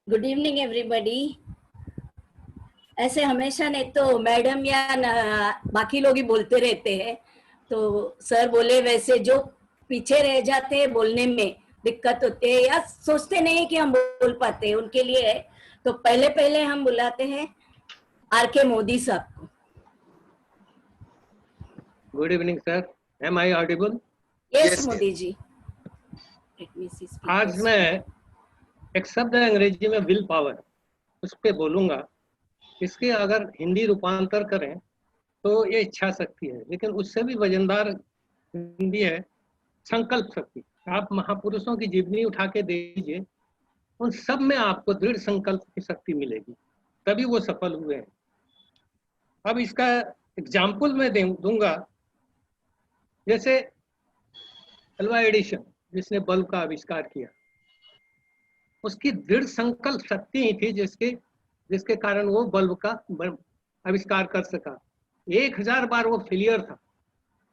Good evening everybody. ऐसे हमेशा नहीं तो मैडम या बाकी लोग ही बोलते रहते हैं, तो सर बोले वैसे जो पीछे रह जाते हैं बोलने में दिक्कत होती है या सोचते नहीं कि हम बोल पाते हैं, उनके लिए है। तो पहले पहले हम बुलाते हैं आर के मोदी साहब को। Good evening sir, am I audible? Yes Modi ji. आज मैं एक शब्द है अंग्रेजी में विल पावर, उस पर बोलूंगा। इसके अगर हिंदी रूपांतर करें तो ये इच्छा शक्ति है, लेकिन उससे भी वजनदार हिंदी है संकल्प शक्ति। आप महापुरुषों की जीवनी उठा के दीजिए, उन सब में आपको दृढ़ संकल्प की शक्ति मिलेगी, तभी वो सफल हुए हैं। अब इसका एग्जाम्पल मैं दूंगा। जैसे अल्वा एडिशन, जिसने बल्ब का आविष्कार किया, उसकी दृढ़ संकल्प शक्ति ही थी जिसके कारण वो बल्ब का आविष्कार कर सका। 1000 बार वो फेलियर था,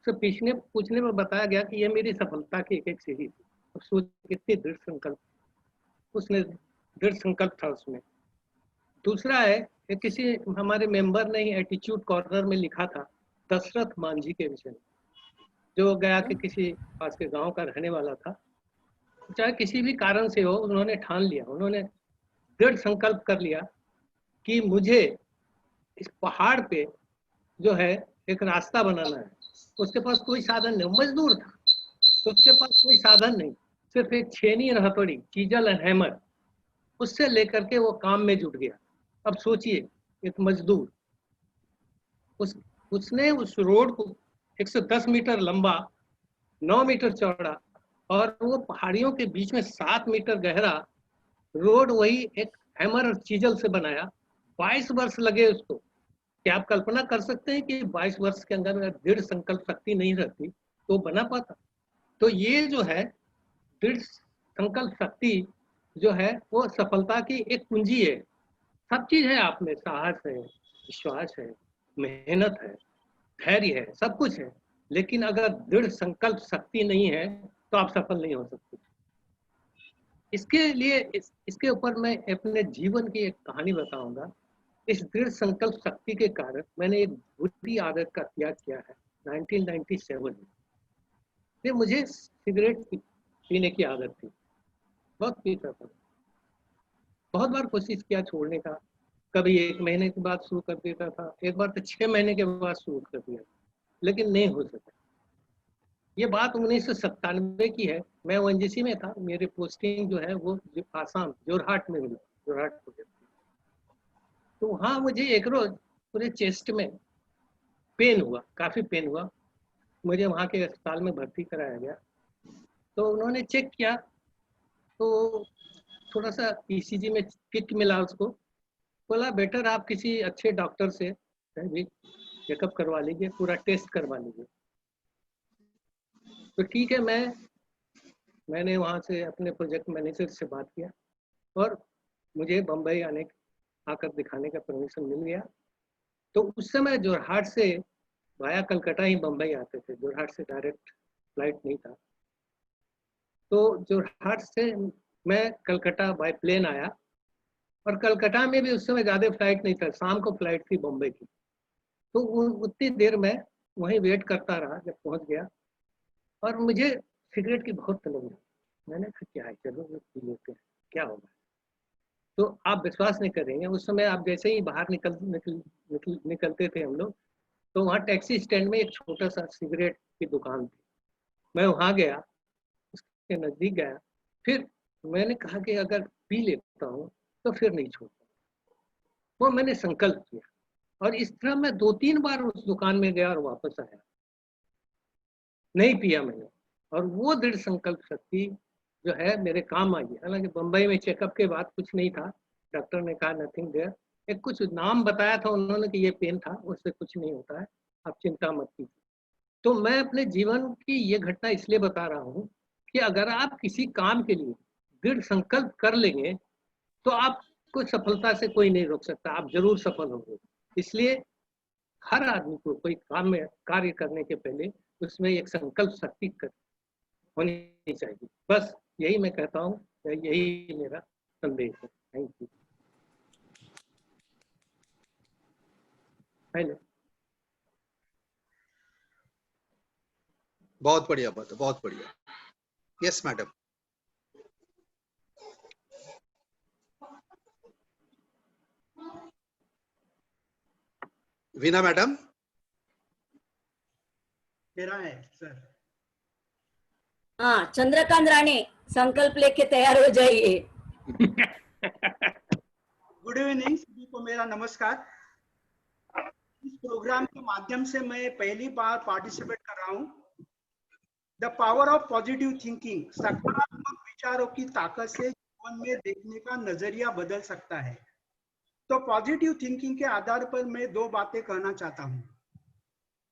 उससे पूछने में बताया गया कि ये मेरी सफलता की एक सीढ़ी थी। और सोच कितनी दृढ़ संकल्प, उसने दृढ़ संकल्प था उसमें। दूसरा है कि किसी हमारे मेंबर ने ही एटीट्यूड कॉर्नर में लिखा था दशरथ मांझी के विषय में, जो गया के किसी पास के गांव का रहने वाला था। चाहे किसी भी कारण से हो, उन्होंने ठान लिया, उन्होंने दृढ़ संकल्प कर लिया कि मुझे इस पहाड़ पे जो है एक रास्ता बनाना है। उसके पास कोई साधन नहीं, मजदूर था, तो उसके पास कोई साधन नहीं, सिर्फ एक छेनी और हथौड़ी, चीजल एंड हैमर, उससे लेकर के वो काम में जुट गया। अब सोचिए, एक मजदूर उसने उस रोड को 110 मीटर लंबा, 9 मीटर चौड़ा और वो पहाड़ियों के बीच में 7 मीटर गहरा रोड, वही एक हैमर और चीजल से बनाया। 22 वर्ष लगे उसको। क्या आप कल्पना कर सकते हैं कि 22 वर्ष के अंदर दृढ़ संकल्प शक्ति नहीं रहती तो बना पाता? तो ये जो है दृढ़ संकल्प शक्ति जो है वो सफलता की एक कुंजी है। सब चीज है आप में, साहस है, विश्वास है, मेहनत है, धैर्य है, सब कुछ है, लेकिन अगर दृढ़ संकल्प शक्ति नहीं है तो आप सफल नहीं हो सकते। इसके लिए इसके ऊपर मैं अपने जीवन की एक कहानी बताऊंगा। इस दृढ़ संकल्प शक्ति के कारण मैंने एक बुरी आदत का त्याग किया है 1997 में। ये मुझे सिगरेट पीने की आदत थी, बहुत पीता था। बहुत बार कोशिश किया छोड़ने का, कभी 1 महीने के बाद शुरू कर देता था, एक बार तो 6 महीने के बाद शुरू कर दिया, लेकिन नहीं हो सका। ये बात 1997 की है। मैं ओएनजीसी में था, मेरे पोस्टिंग जो है वो आसाम जोरहाट में मिला, जोरहाट प्रोजेक्ट। तो वहाँ मुझे एक रोज पूरे चेस्ट में पेन हुआ, काफी पेन हुआ। मुझे वहाँ के अस्पताल में भर्ती कराया गया। तो उन्होंने चेक किया तो थोड़ा सा ईसीजी में किक मिला उसको। बोला बेटर आप किसी अच्छे डॉक्टर से भी चेकअप करवा लीजिए, पूरा टेस्ट करवा लीजिए। तो ठीक है, मैंने वहाँ से अपने प्रोजेक्ट मैनेजर से बात किया और मुझे बम्बई आकर दिखाने का परमिशन मिल गया। तो उस समय जोरहाट से वाया कलकत्ता ही बम्बई आते थे, जोरहाट से डायरेक्ट फ्लाइट नहीं था। तो जोरहाट से मैं कलकत्ता बाय प्लेन आया, और कलकत्ता में भी उस समय ज़्यादा फ्लाइट नहीं था, शाम को फ्लाइट थी बम्बई की। तो उतनी देर में वहीं वेट करता रहा, जब पहुंच गया और मुझे सिगरेट की बहुत तलब लगी। मैंने कहा क्या है, चलो पी लेते हैं, क्या होगा। तो आप विश्वास नहीं करेंगे, उस समय आप जैसे ही बाहर निकलते थे हम लोग, तो वहाँ टैक्सी स्टैंड में एक छोटा सा सिगरेट की दुकान थी। मैं वहाँ गया, उसके नज़दीक गया, फिर मैंने कहा कि अगर पी लेता हूँ तो फिर नहीं छोड़ता। वो मैंने संकल्प किया, और इस तरह मैं 2-3 बार उस दुकान में गया और वापस आया, नहीं पिया मैंने। और वो दृढ़ संकल्प शक्ति जो है मेरे काम आई। हालांकि बम्बई में चेकअप के बाद कुछ नहीं था, डॉक्टर ने कहा नथिंग देयर, एक कुछ नाम बताया था उन्होंने कि ये पेन था, उससे कुछ नहीं होता है, आप चिंता मत कीजिए। तो मैं अपने जीवन की ये घटना इसलिए बता रहा हूँ कि अगर आप किसी काम के लिए दृढ़ संकल्प कर लेंगे तो आपको सफलता से कोई नहीं रोक सकता, आप जरूर सफल होंगे। इसलिए हर आदमी को कोई काम में कार्य करने के पहले उसमें एक संकल्प शक्ति होनी चाहिए। बस यही मैं कहता हूँ, यही मेरा संदेश है। Thank you. हेलो। बहुत बढ़िया, बहुत बढ़िया। Yes madam. वीना मैडम। मेरा है सर। हाँ, चंद्रकांत राणे, संकल्प लेके तैयार हो जाइए। गुड इवनिंग, सभी को मेरा नमस्कार। इस प्रोग्राम के माध्यम से मैं पहली बार पार्टिसिपेट कर रहा हूँ। The power of positive thinking, सकारात्मक विचारों की ताकत से जीवन में देखने का नजरिया बदल सकता है। तो पॉजिटिव थिंकिंग के आधार पर मैं दो बातें कहना चाहता हूँ।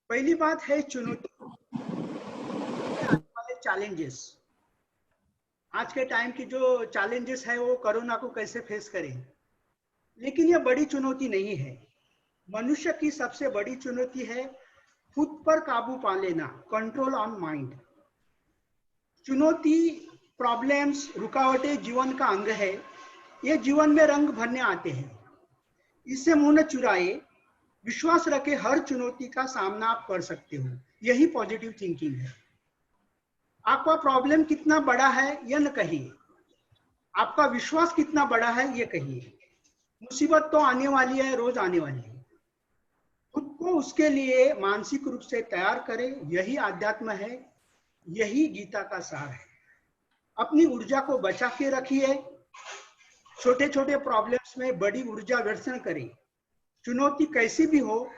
पहली बात है चुनौती, आने वाले चैलेंजेस। आज के टाइम की जो चैलेंजेस है वो कोरोना को कैसे फेस करें, लेकिन ये बड़ी चुनौती नहीं है। मनुष्य की सबसे बड़ी चुनौती है खुद पर काबू पा लेना, कंट्रोल ऑन माइंड। चुनौती, प्रॉब्लम्स, रुकावटें जीवन का अंग है। ये जीवन में रंग भरने आते हैं। इससे मुंह न चुराए, विश्वास रखे हर चुनौती का सामना आप कर सकते हो। यही पॉजिटिव थिंकिंग है। आपका प्रॉब्लम कितना बड़ा है यह न कहिए, आपका विश्वास कितना बड़ा है ये कहिए। मुसीबत तो आने वाली है, रोज आने वाली है। खुद को उसके लिए मानसिक रूप से तैयार करें। यही आध्यात्म है, यही गीता का सार है। अपनी ऊर्जा को बचा के रखिए। छोटे छोटे प्रॉब्लम्स में बड़ी ऊर्जा व्यर्थ न करें। चुनौती कैसी भी हो,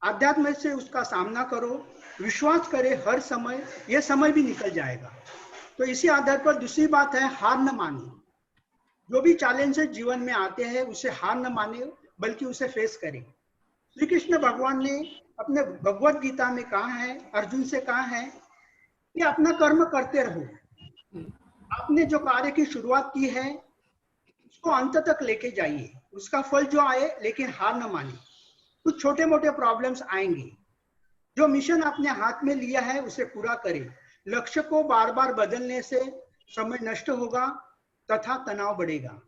आध्यात्म से उसका सामना करो। विश्वास करें हर समय, यह समय भी निकल जाएगा। तो इसी आधार पर दूसरी बात है, हार न माने। जो भी चैलेंजेस जीवन में आते हैं उसे हार न माने, बल्कि उसे फेस करें। श्री कृष्ण भगवान ने अपने भगवत गीता में कहा है, अर्जुन से कहा है कि अपना कर्म करते रहो। आपने जो कार्य की शुरुआत की है उसको अंत तक लेके जाइए, उसका फल जो आए, लेकिन हार न माने। कुछ छोटे मोटे प्रॉब्लम्स आएंगे, जो मिशन आपने हाथ में लिया है उसे पूरा करें। लक्ष्य को बार बार बदलने से समय नष्ट होगा तथा तनाव बढ़ेगा।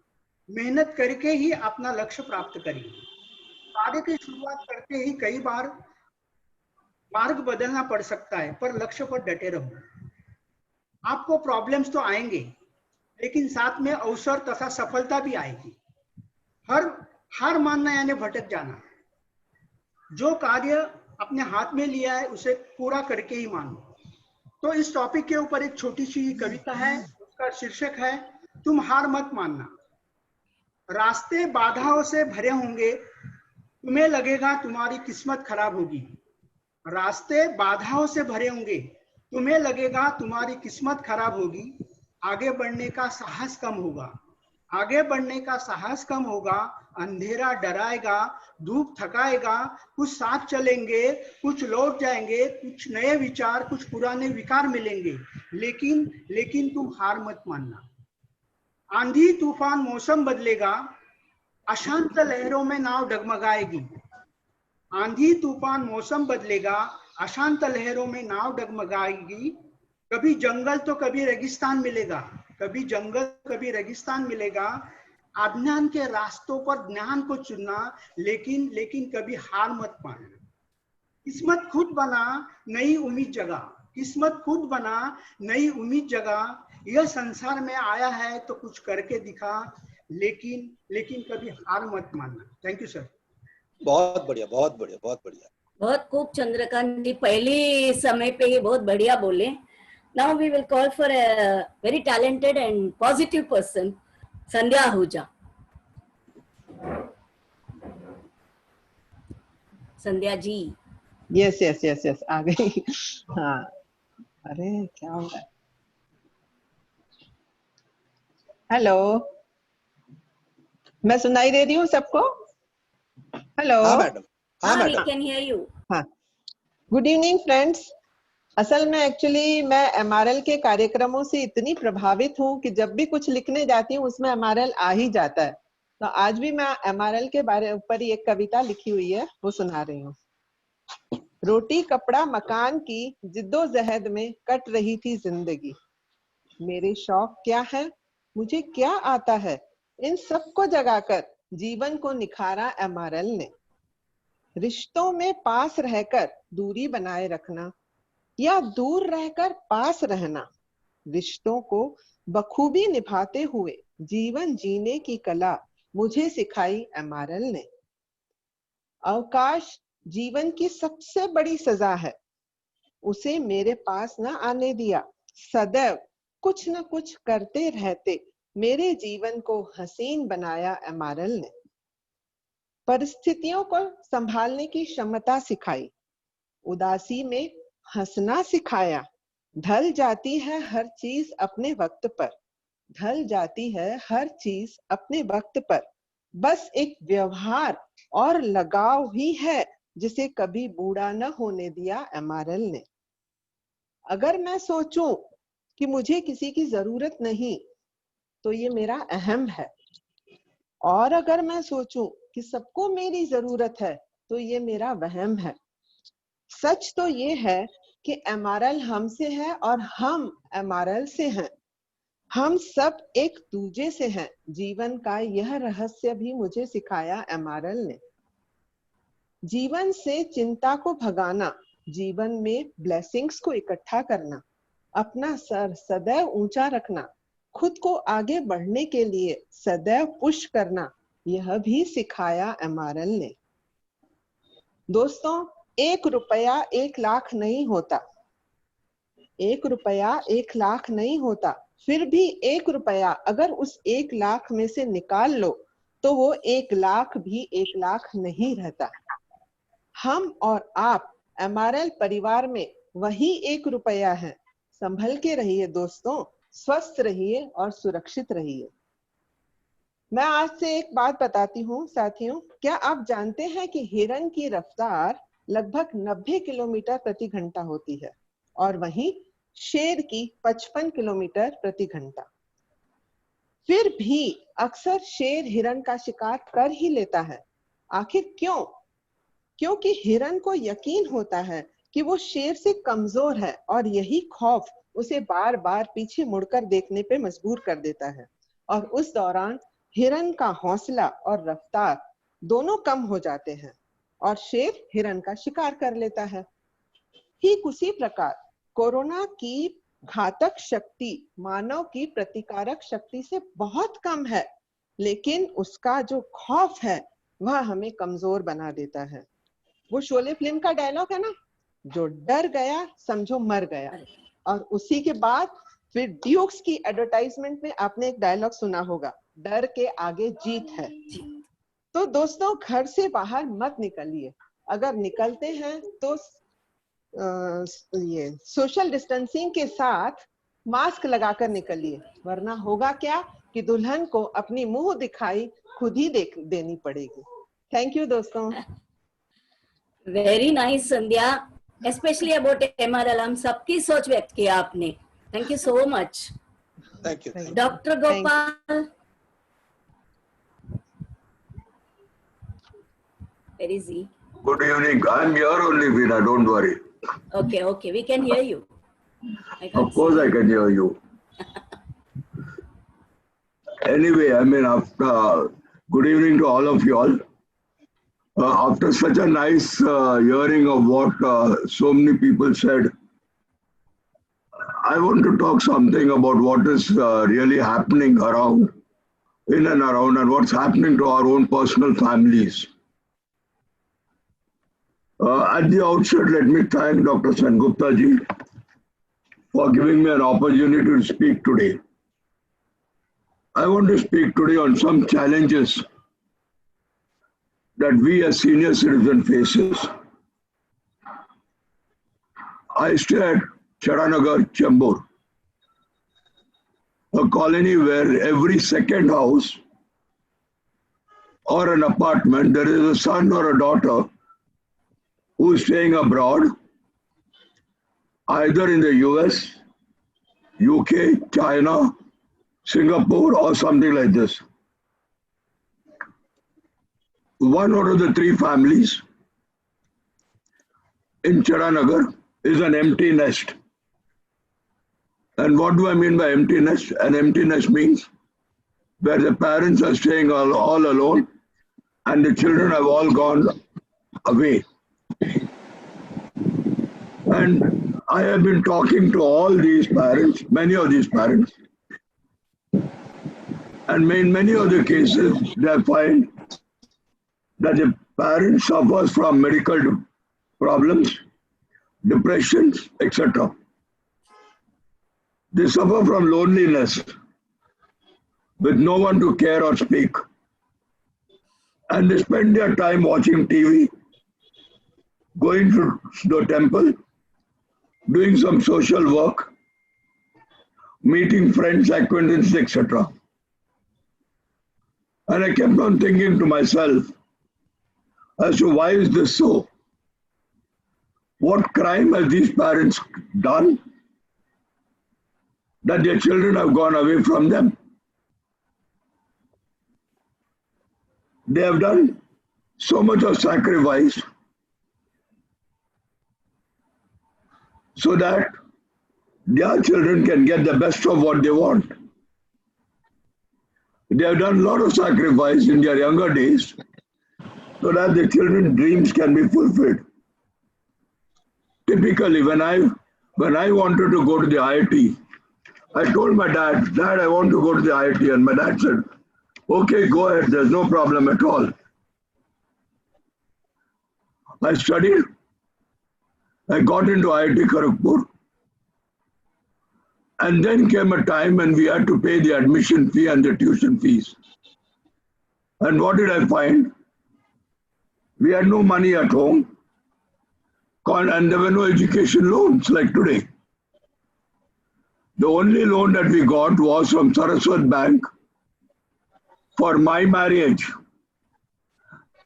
मेहनत करके ही अपना लक्ष्य प्राप्त करें। कार्य की शुरुआत करते ही कई बार मार्ग बदलना पड़ सकता है, पर लक्ष्य पर डटे रहो। आपको प्रॉब्लम्स तो आएंगे, लेकिन साथ में अवसर तथा सफलता भी आएगी। हार मानना यानी भटक जाना। जो कार्य अपने हाथ में लिया है उसे पूरा करके ही मानो। तो इस टॉपिक के ऊपर एक छोटी सी कविता है, उसका शीर्षक है तुम हार मत मानना। रास्ते बाधाओं से भरे होंगे, तुम्हें लगेगा तुम्हारी किस्मत खराब होगी। रास्ते बाधाओं से भरे होंगे, तुम्हें लगेगा तुम्हारी किस्मत खराब होगी। आगे बढ़ने का साहस कम होगा, आगे बढ़ने का साहस कम होगा। अंधेरा डराएगा, धूप थकाएगा। कुछ साथ चलेंगे, कुछ लौट जाएंगे, कुछ नए विचार, कुछ पुराने विकार मिलेंगे। लेकिन तुम हार मत मानना। आंधी तूफान मौसम बदलेगा, अशांत लहरों में नाव डगमगाएगी। आंधी तूफान मौसम बदलेगा, अशांत लहरों में नाव डगमगाएगी। कभी जंगल तो कभी रेगिस्तान मिलेगा, कभी जंगल कभी रेगिस्तान मिलेगा। अज्ञान के रास्तों पर ज्ञान को चुनना, लेकिन कभी हार मत मानना। किस्मत खुद बना, नई उम्मीद जगा। किस्मत खुद बना, नई उम्मीद जगा। यह संसार में आया है तो कुछ करके दिखा, लेकिन कभी हार मत मानना। Thank you sir. बहुत बढ़िया, बहुत बढ़िया, बहुत बढ़िया। बहुत खूब चंद्रकांत जी, पहली समय पे ही बहुत बढ़िया बोले। Now we will call for a very talented and positive person, Sandhya Ahuja. Sandhya ji. Yes yes yes yes, आ गई। हाँ, अरे क्या हो रहा है? हेलो, मैं सुनाई दे रही हूँ सबको? हेलो। हाँ मैडम, हाँ हाँ, we madam. Can hear you. हाँ, गुड इवनिंग फ्रेंड्स। असल में एक्चुअली मैं एमआरएल के कार्यक्रमों से इतनी प्रभावित हूँ कि जब भी कुछ लिखने जाती हूँ उसमें एमआरएल आ ही जाता है। तो आज भी मैं एमआरएल के बारे ऊपर ही एक कविता लिखी हुई है, वो सुना रही हूँ। रोटी कपड़ा मकान की जिद्दोजहद में कट रही थी जिंदगी। मेरे शौक क्या है, मुझे क्या आता है, इन सबको जगाकर जीवन को निखारा एमआरएल ने। रिश्तों में पास रहकर दूरी बनाए रखना या दूर रहकर पास रहना, रिश्तों को बखूबी निभाते हुए जीवन जीने की कला मुझे सिखाई एमआरएल ने। अवकाश जीवन की सबसे बड़ी सजा है, उसे मेरे पास न आने दिया। सदैव कुछ न कुछ करते रहते मेरे जीवन को हसीन बनाया एमआरएल ने। परिस्थितियों को संभालने की क्षमता सिखाई, उदासी में हंसना सिखाया। ढल जाती है हर चीज अपने वक्त पर, ढल जाती है हर चीज अपने वक्त पर। बस एक व्यवहार और लगाव ही है जिसे कभी बूढ़ा न होने दिया एमआरएल ने। अगर मैं सोचूं कि मुझे किसी की जरूरत नहीं तो ये मेरा अहम है, और अगर मैं सोचूं कि सबको मेरी जरूरत है तो ये मेरा वहम है। सच तो ये है कि एमआरएल हमसे है और हम एमआरएल से हैं। हम सब एक दूजे से हैं। जीवन का यह रहस्य भी मुझे सिखाया एमआरएल ने। जीवन से चिंता को भगाना, जीवन में ब्लेसिंग्स को इकट्ठा करना, अपना सर सदैव ऊंचा रखना, खुद को आगे बढ़ने के लिए सदैव पुश करना, यह भी सिखाया एमआरएल ने। दोस्तों, 1 रुपया 1 लाख नहीं होता, 1 रुपया 1 लाख नहीं होता। फिर भी 1 रुपया अगर उस 1 लाख में से निकाल लो तो वो 1 लाख भी 1 लाख नहीं रहता। हम और आप एमआरएल परिवार में वही 1 रुपया है। संभल के रहिए दोस्तों, स्वस्थ रहिए और सुरक्षित रहिए। मैं आज से एक बात बताती हूँ साथियों, क्या आप जानते हैं कि हिरन की रफ्तार लगभग 90 किलोमीटर प्रति घंटा होती है और वहीं शेर की 55 किलोमीटर प्रति घंटा। फिर भी अक्सर शेर हिरन का शिकार कर ही लेता है। आखिर क्यों? क्योंकि हिरन को यकीन होता है कि वो शेर से कमजोर है और यही खौफ उसे बार बार पीछे मुड़कर देखने पे मजबूर कर देता है, और उस दौरान हिरन का हौसला और रफ्तार दोनों कम हो जाते हैं और शेर हिरन का शिकार कर लेता है। ठीक उसी प्रकार कोरोना की घातक शक्ति मानव की प्रतिकारक शक्ति से बहुत कम है, लेकिन उसका जो खौफ है वह हमें कमजोर बना देता है। वो शोले फिल्म का डायलॉग है ना, जो डर गया समझो मर गया। और उसी के बाद फिर ड्यूक्स की एडवर्टाइजमेंट में आपने एक डायलॉग सुना होगा, डर के आगे जीत है। तो दोस्तों, घर से बाहर मत निकलिए। अगर निकलते हैं तो ये सोशल डिस्टेंसिंग के साथ मास्क लगाकर निकलिए, वरना होगा क्या कि दुल्हन को अपनी मुंह दिखाई खुद ही देनी पड़ेगी। थैंक यू दोस्तों। Very nice Sandhya, specially about MRL. हम सबकी सोच व्यक्त किया आपने। Thank you so much. Thank you. Doctor Gopal, where is he? Good evening. I'm here only, Veena. Don't worry. Okay, we can hear you. Of course, I can hear you. Anyway, I mean, after good evening to all of you all. After such a nice hearing of what so many people said, I want to talk something about what is really happening around, in and around, and what's happening to our own personal families. At the outset, let me thank Dr. Sengupta ji for giving me an opportunity to speak today. I want to speak today on some challenges that we as senior citizens faces. I stay at Charanagar, Chembur, a colony where every second house or an apartment, there is a son or a daughter who is staying abroad, either in the US, UK, China, Singapore, or something like this. One out of the 3 families in Charanagar is an empty nest. And what do I mean by empty nest? An empty nest means where the parents are staying all alone and the children have all gone away. And I have been talking to all these parents, many of these parents, and in many of the cases, they find that the parent suffers from medical problems, depressions, etc. They suffer from loneliness with no one to care or speak. And they spend their time watching TV, going to the temple, doing some social work, meeting friends, acquaintances, etc. And I kept on thinking to myself as to why is this so? What crime have these parents done that their children have gone away from them? They have done so much of sacrifice so that their children can get the best of what they want. They have done a lot of sacrifice in their younger days so that the children's dreams can be fulfilled. Typically, when I wanted to go to the IIT, I told my dad, "Dad, I want to go to the IIT," and my dad said, "Okay, go ahead, there's no problem at all." I studied, I got into IIT Kharagpur, and then came a time when we had to pay the admission fee and the tuition fees. And what did I find? We had no money at home, and there were no education loans like today. The only loan that we got was from Saraswat Bank for my marriage,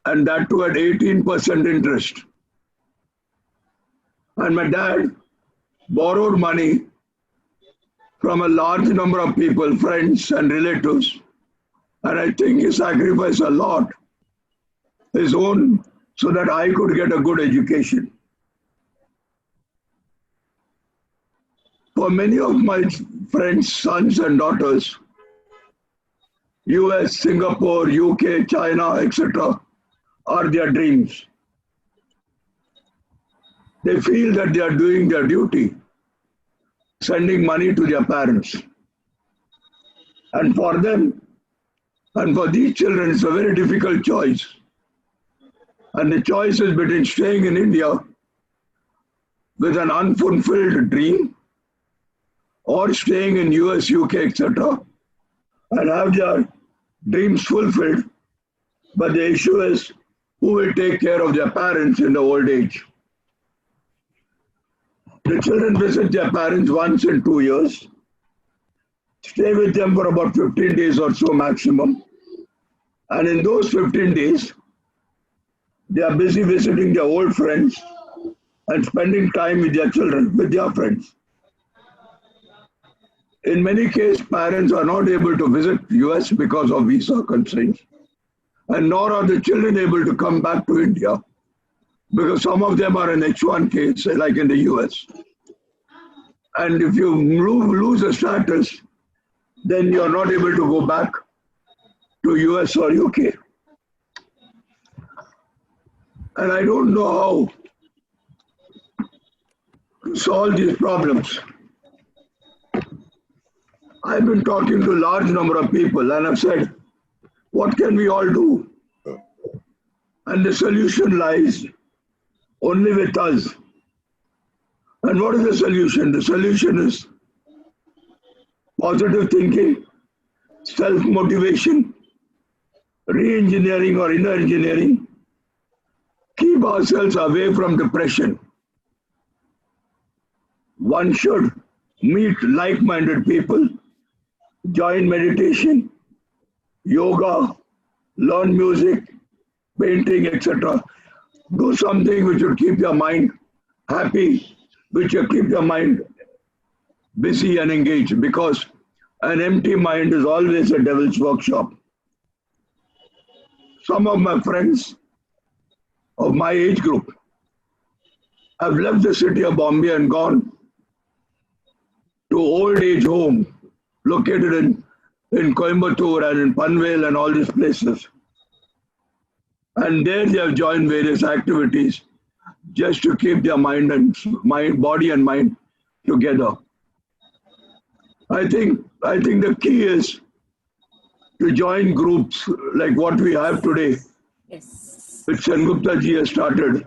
and that too at 18% interest. And my dad borrowed money from a large number of people, friends and relatives, and I think he sacrificed a lot, his own, so that I could get a good education. For many of my friends' sons and daughters, US, Singapore, UK, China, etc., are their dreams. They feel that they are doing their duty, sending money to their parents. And for them, and for these children, it's a very difficult choice. And the choice is between staying in India with an unfulfilled dream or staying in US, UK, etc., and have their dreams fulfilled. But the issue is, who will take care of their parents in the old age? The children visit their parents once in 2 years, stay with them for about 15 days or so maximum. And in those 15 days, they are busy visiting their old friends and spending time with their children, with their friends. In many cases, parents are not able to visit US because of visa constraints, and nor are the children able to come back to India because some of them are in H1 case, like in the US. And if you lose a status, then you are not able to go back to US or UK. And I don't know how to solve these problems. I've been talking to a large number of people and I've said, what can we all do? And the solution lies only with us. And what is the solution? The solution is positive thinking, self-motivation, re-engineering or inner engineering, keep ourselves away from depression. One should meet like-minded people, join meditation, yoga, learn music, painting, etc. Do something which will keep your mind happy, which will keep your mind busy and engaged, because an empty mind is always a devil's workshop. Some of my friends of my age group have left the city of Bombay and gone to old age home located in in Coimbatore and in Panvel and all these places. And there they have joined various activities just to keep their body and mind together. I think the key is to join groups like what we have today, Yes. which Sengupta ji has started.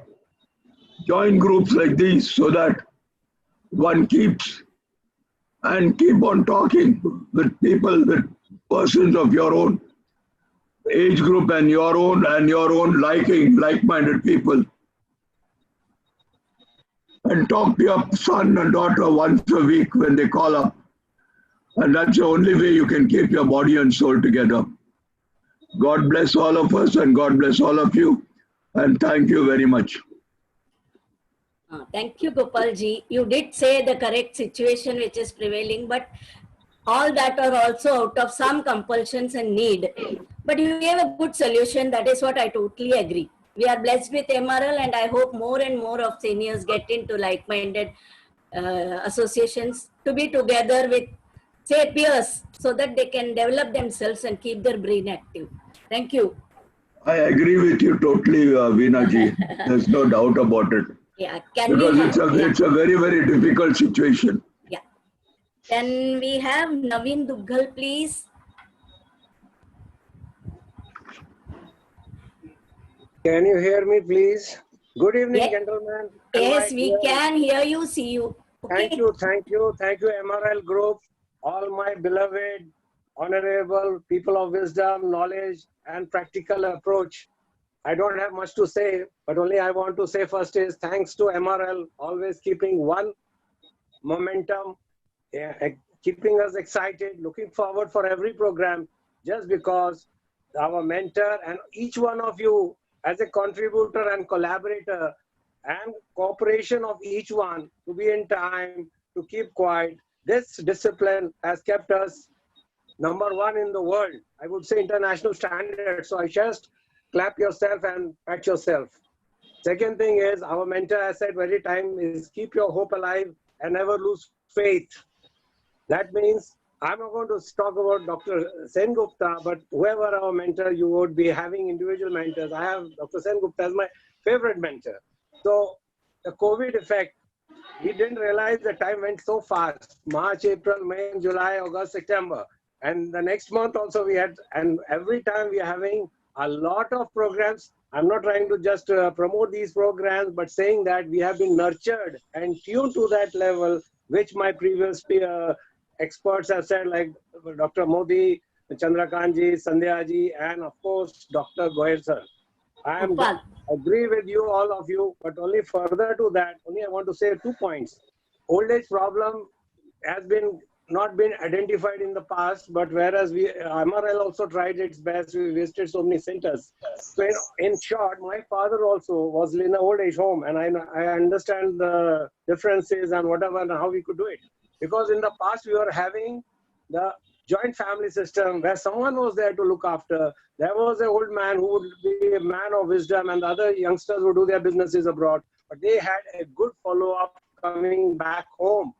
Join groups like these so that one keeps keep on talking with people, with persons of your own age group and your own liking, like-minded people. And talk to your son and daughter once a week when they call up. And that's the only way you can keep your body and soul together. God bless all of us and God bless all of you. And thank you very much. Thank you, Gopalji. You did say the correct situation which is prevailing, but all that are also out of some compulsions and need. But you gave a good solution. That is what I totally agree. We are blessed with MRL, and I hope more and more of seniors get into like-minded associations to be together with, say, peers, so that they can develop themselves and keep their brain active. Thank you. I agree with you totally, Veena ji. There's no doubt about it. Yeah, can Because we have, it's a very, very difficult situation. yeah. Can we have Naveen Duggal, please? Can you hear me, please? Good evening, Yes. gentlemen. Yes, we can hear you, see you. Okay. Thank you, MRL Group, all my beloved, honorable people of wisdom, knowledge, and practical approach. I don't have much to say, but only I want to say first is thanks to MRL, always keeping one momentum, keeping us excited, looking forward for every program, just because our mentor and each one of you as a contributor and collaborator and cooperation of each one to be in time, to keep quiet. This discipline has kept us #1 in the world. I would say international standards. So I just clap yourself and pat yourself. Second thing is our mentor has said very time is keep your hope alive and never lose faith. That means I'm not going to talk about Dr. Sengupta, but whoever our mentor, you would be having individual mentors. I have Dr. Sengupta as my favorite mentor. So the COVID effect, we didn't realize the time went so fast. March, April, May, July, August, September. And the next month also we had, and every time we are having a lot of programs. I'm not trying to just promote these programs, but saying that we have been nurtured and tuned to that level, which my previous experts have said, like Dr. Modi, Chandrakantji, Sandhya and of course, Dr. Goyal sir. I agree with you, all of you, but only further to that, only I want to say 2 points. Old age problem has not been identified in the past, but whereas MRL also tried its best, we visited so many centers. So in short, my father also was in an old age home, and I understand the differences and whatever and how we could do it. Because in the past we were having the joint family system where someone was there to look after. There was an old man who would be a man of wisdom and the other youngsters would do their businesses abroad. But they had a good follow-up coming back home,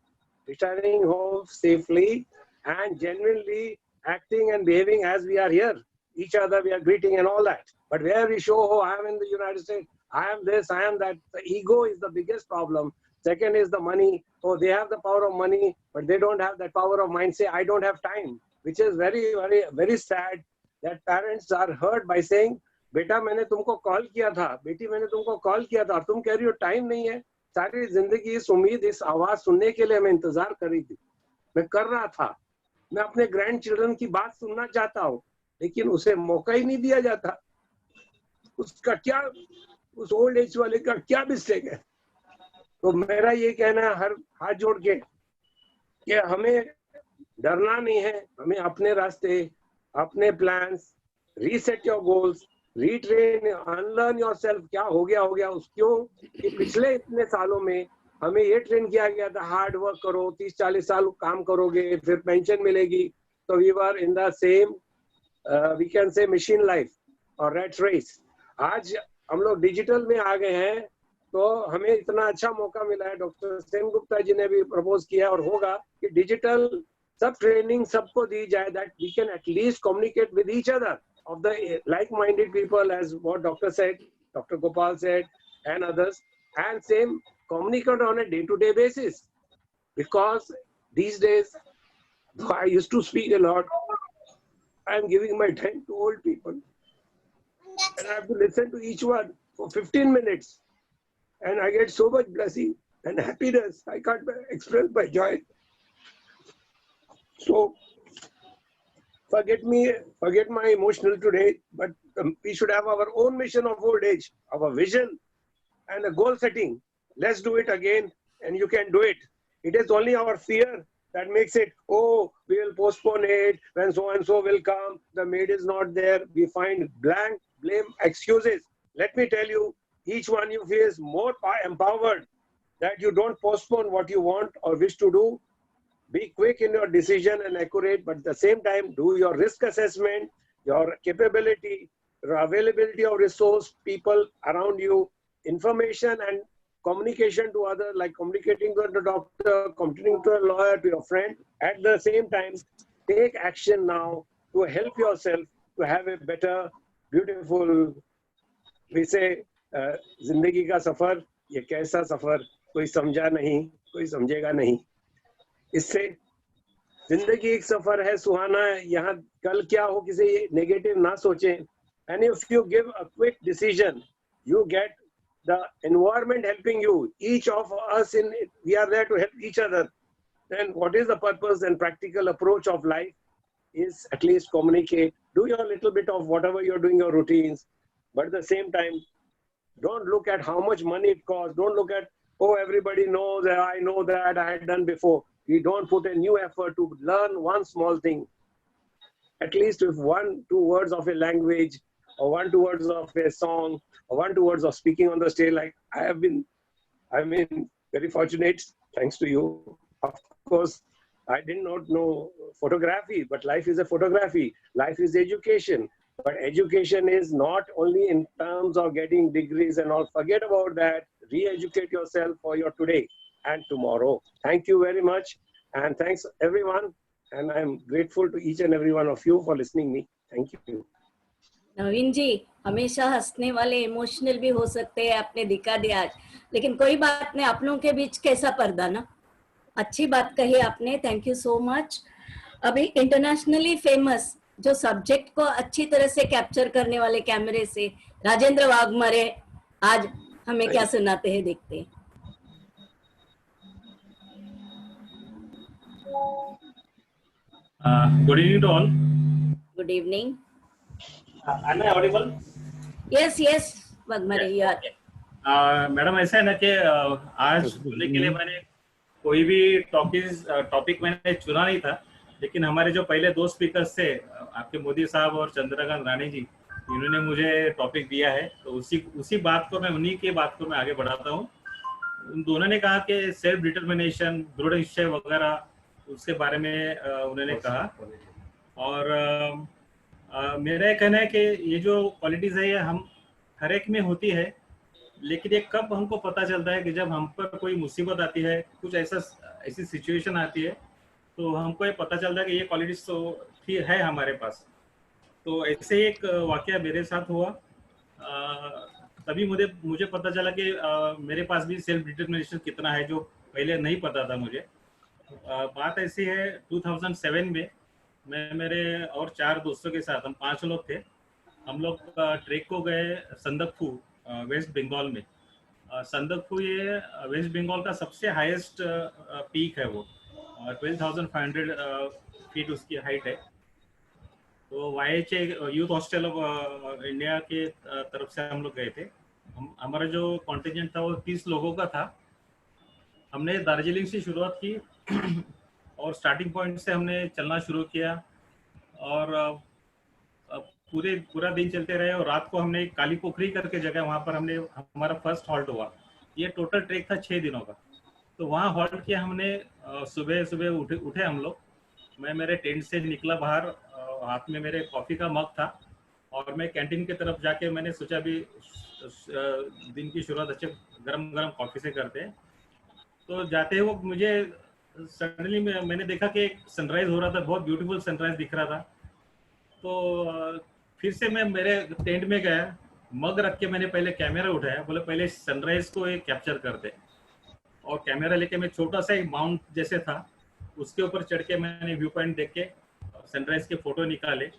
returning home safely and genuinely acting and behaving as we are here. Each other we are greeting and all that. But where we show, oh, I am in the United States, I am this, I am that. The ego is the biggest problem. Second is the money. Oh, they have the power of money, but they don't have that power of mind. Say, I don't have time, which is very, very, very sad that parents are hurt by saying, बेटा मैंने तुमको call किया था, बेटी मैंने तुमको call किया था और तुम कह रही हो टाइम नहीं है. सारी जिंदगी इस उम्मीद, इस आवाज सुनने के लिए मैं इंतजार कर रही थी, मैं कर रहा था, मैं अपने ग्रैंड चिल्ड्रन की बात सुनना चाहता हूँ, लेकिन उसे मौका ही नहीं दिया जाता. उसका क्या, उस ओल्ड एज वाले का क्या मिस्टेक है? तो मेरा ये कहना है हर हाथ जोड़ के कि हमें डरना नहीं है, हमें अपने रास्ते, अपने plans, reset your goals, retrain, unlearn yourself. क्या हो गया क्यों कि पिछले इतने सालों में हमें ये ट्रेन किया गया था, हार्ड वर्क करो, 30-40 साल काम करोगे फिर पेंशन मिलेगी. तो we were in the same we can say machine life और रेट रेस. आज हम लोग डिजिटल में आ गए हैं, तो हमें इतना अच्छा मौका मिला है. डॉक्टर सेनगुप्ता जी ने भी प्रपोज किया और होगा कि डिजिटल सब ट्रेनिंग सबको दी जाए, that we can at least communicate with each other of the like-minded people, as what Doctor said, Dr. Gopal said, and others, and same communicate on a day-to-day basis. Because these days, though I used to speak a lot, I am giving my time to old people, and I have to listen to each one for 15 minutes, and I get so much blessing and happiness. I can't express my joy. So forget my emotional today, but we should have our own mission of old age, our vision and a goal setting. Let's do it again, and you can do it. It is only our fear that makes it, oh, we will postpone it when so and so will come, the maid is not there. We find blank, blame, excuses. Let me tell you, each one you feel is more empowered, that you don't postpone what you want or wish to do. Be quick in your decision and accurate, but at the same time, do your risk assessment, your capability, your availability of resource, people around you, information and communication to others, like communicating to the doctor, communicating to a lawyer, to your friend. At the same time, take action now to help yourself to have a better, beautiful, we say, जिंदगी का सफर, ये कैसा सफर, कोई समझा नहीं, कोई समझेगा नहीं. इससे जिंदगी एक सफर है सुहाना है, यहाँ कल क्या हो किसी नेगेटिव ना सोचें. And if you give a quick decision, you get the environment helping you. Each of us we are there to help each other. Then what is the purpose and practical approach of life is at least communicate. Do your little bit of whatever you're doing, your routines, but at the same time, don't look at how much money it costs. Don't look at, oh, everybody knows that I know that I had done before. We don't put a new effort to learn one small thing. At least if 1-2 words of a language, or 1-2 words of a song, or 1-2 words of speaking on the stage, like I've been very fortunate, thanks to you. Of course, I did not know photography, but life is a photography. Life is education. But education is not only in terms of getting degrees and all. Forget about that. Re-educate yourself for your today and tomorrow. Thank you very much. And thanks everyone. And I'm grateful to each and every one of you for listening me. Thank you. नवीन जी, हमेशा हंसने वाले emotional भी हो सकते हैं, आपने दिखा दिया आज. लेकिन कोई बात नहीं, आप लोगों के बीच कैसा पर्दा ना. अच्छी बात कही आपने, थैंक यू सो मच. अभी इंटरनेशनली फेमस जो सब्जेक्ट को अच्छी तरह से कैप्चर करने वाले कैमरे से राजेंद्र वाघमारे आज हमें क्या सुनाते हैं, देखते हैं. Good evening to all. Good evening. Am I audible? Yes, Waghmare, you are. Madam ऐसा है ना कि आज बोलने के लिए मैंने कोई भी टॉपिक मैंने चुना नहीं था, लेकिन हमारे जो पहले 2 स्पीकर्स थे, आपके मोदी साहब और चंद्रकांत रानी जी, इन्होंने मुझे टॉपिक दिया है, तो उसी बात को मैं उन्हीं की बात को मैं आगे बढ़ाता हूँ. उन दोनों ने कहा कि सेल्फ डिटर्मिनेशन, दृढ़ निश्चय वगैरह, उसके बारे में उन्होंने कहा. और मेरा ये कहना है कि ये जो क्वालिटीज है ये हम हर एक में होती है, लेकिन ये कब हमको पता चलता है कि जब हम पर कोई मुसीबत आती है, कुछ ऐसी सिचुएशन आती है, तो हमको ये पता चलता है कि ये क्वालिटीज तो है हमारे पास. तो ऐसे ही एक वाकया मेरे साथ हुआ. तभी मुझे पता चला कि मेरे पास भी सेल्फ डिटर्मिनेशन कितना है, जो पहले नहीं पता था मुझे. बात ऐसी है, 2007 में मैं मेरे और 4 दोस्तों के साथ, हम 5 लोग थे, हम लोग ट्रेक को गए संदकफू, वेस्ट बंगाल में. संदकफू ये वेस्ट बंगाल का सबसे हाईएस्ट पीक है, वो 12,500 फीट उसकी हाइट है. तो YHA youth hostel of India के तरफ से हम लोग गए थे. हमारा जो कॉन्टिजेंट था वो 30 लोगों का था. हमने दार्जिलिंग से शुरुआत की और स्टार्टिंग पॉइंट से हमने चलना शुरू किया, और पूरा दिन चलते रहे. और रात को हमने काली पोखरी करके जगह, वहाँ पर हमारा फर्स्ट हॉल्ट हुआ. ये टोटल ट्रेक था 6 दिनों का. तो वहाँ हॉल्ट किया हमने. सुबह उठे हम लोग. मैं मेरे टेंट से निकला बाहर, हाथ में मेरे कॉफ़ी का मग था, और मैं कैंटीन की तरफ जाके मैंने सोचा भी दिन की शुरुआत अच्छे गरम कॉफ़ी से करते हैं. तो जाते वक्त मुझे सडनली मैंने देखा कि एक सनराइज हो रहा था, बहुत ब्यूटीफुल सनराइज दिख रहा था। तो फिर से मैं मेरे टेंट में गया, मग रख के मैंने पहले कैमरा उठाया, बोले पहले सनराइज को एक कैप्चर करते, और कैमरा लेके मैं छोटा सा एक माउंट जैसे था उसके ऊपर चढ़ के मैंने व्यू पॉइंट देख के सनराइज के फोटो निकाले।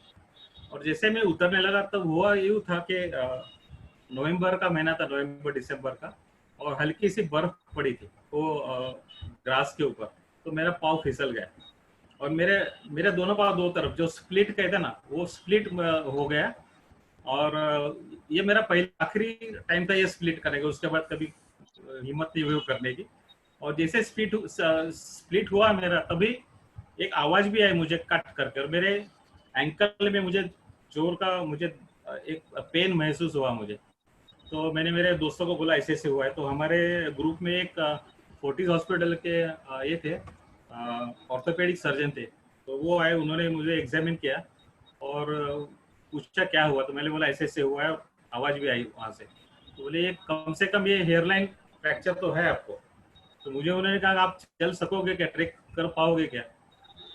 और जैसे मैं उतरने लगा तब हुआ यूँ था कि नवंबर का महीना था, नवंबर दिसंबर का, और हल्की सी बर्फ पड़ी थी वो ग्रास के ऊपर, तो मेरा पाँव फिसल गया और मेरे दोनों पाँव दो तरफ जो स्प्लिट कहते हैं ना, वो स्प्लिट हो गया। और ये मेरा पहला आखिरी टाइम था ये स्प्लिट करने का, उसके बाद कभी हिम्मत नहीं हुई करने की। और जैसे स्प्लिट हुआ मेरा, तभी एक आवाज भी आई मुझे कट करके, और मेरे एंकल में मुझे जोर का एक पेन महसूस हुआ मुझे। तो मैंने मेरे दोस्तों को बोला ऐसे हुआ है। तो हमारे ग्रुप में एक फोर्टिस हॉस्पिटल के ये थे ऑर्थोपेडिक सर्जन थे, तो वो आए, उन्होंने मुझे एग्जामिन किया और पूछा क्या हुआ। तो मैंने बोला ऐसे हुआ है, आवाज भी आई वहाँ से। तो बोले ये कम से कम ये हेयरलाइन फ्रैक्चर तो है आपको। तो मुझे उन्होंने कहा आप चल सकोगे क्या, ट्रेक कर पाओगे क्या?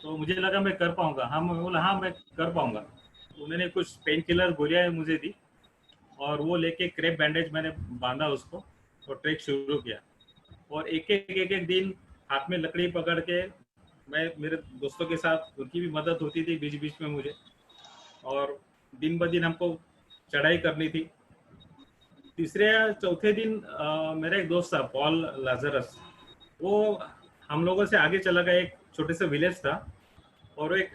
तो मुझे लगा मैं कर पाऊंगा। हाँ, मैं बोला हाँ मैं कर पाऊंगा। तो उन्होंने कुछ पेन किलर गोलियाँ मुझे दी और वो लेके क्रेप बैंडेज मैंने बांधा उसको और ट्रेक शुरू किया। और एक दिन हाथ में लकड़ी पकड़ के मैं मेरे दोस्तों के साथ, उनकी भी मदद होती थी बीच बीच में मुझे, और दिन ब दिन हमको चढ़ाई करनी थी। तीसरे या चौथे दिन मेरा एक दोस्त था पॉल लाजरस, वो हम लोगों से आगे चला गया, एक छोटे से विलेज था, और एक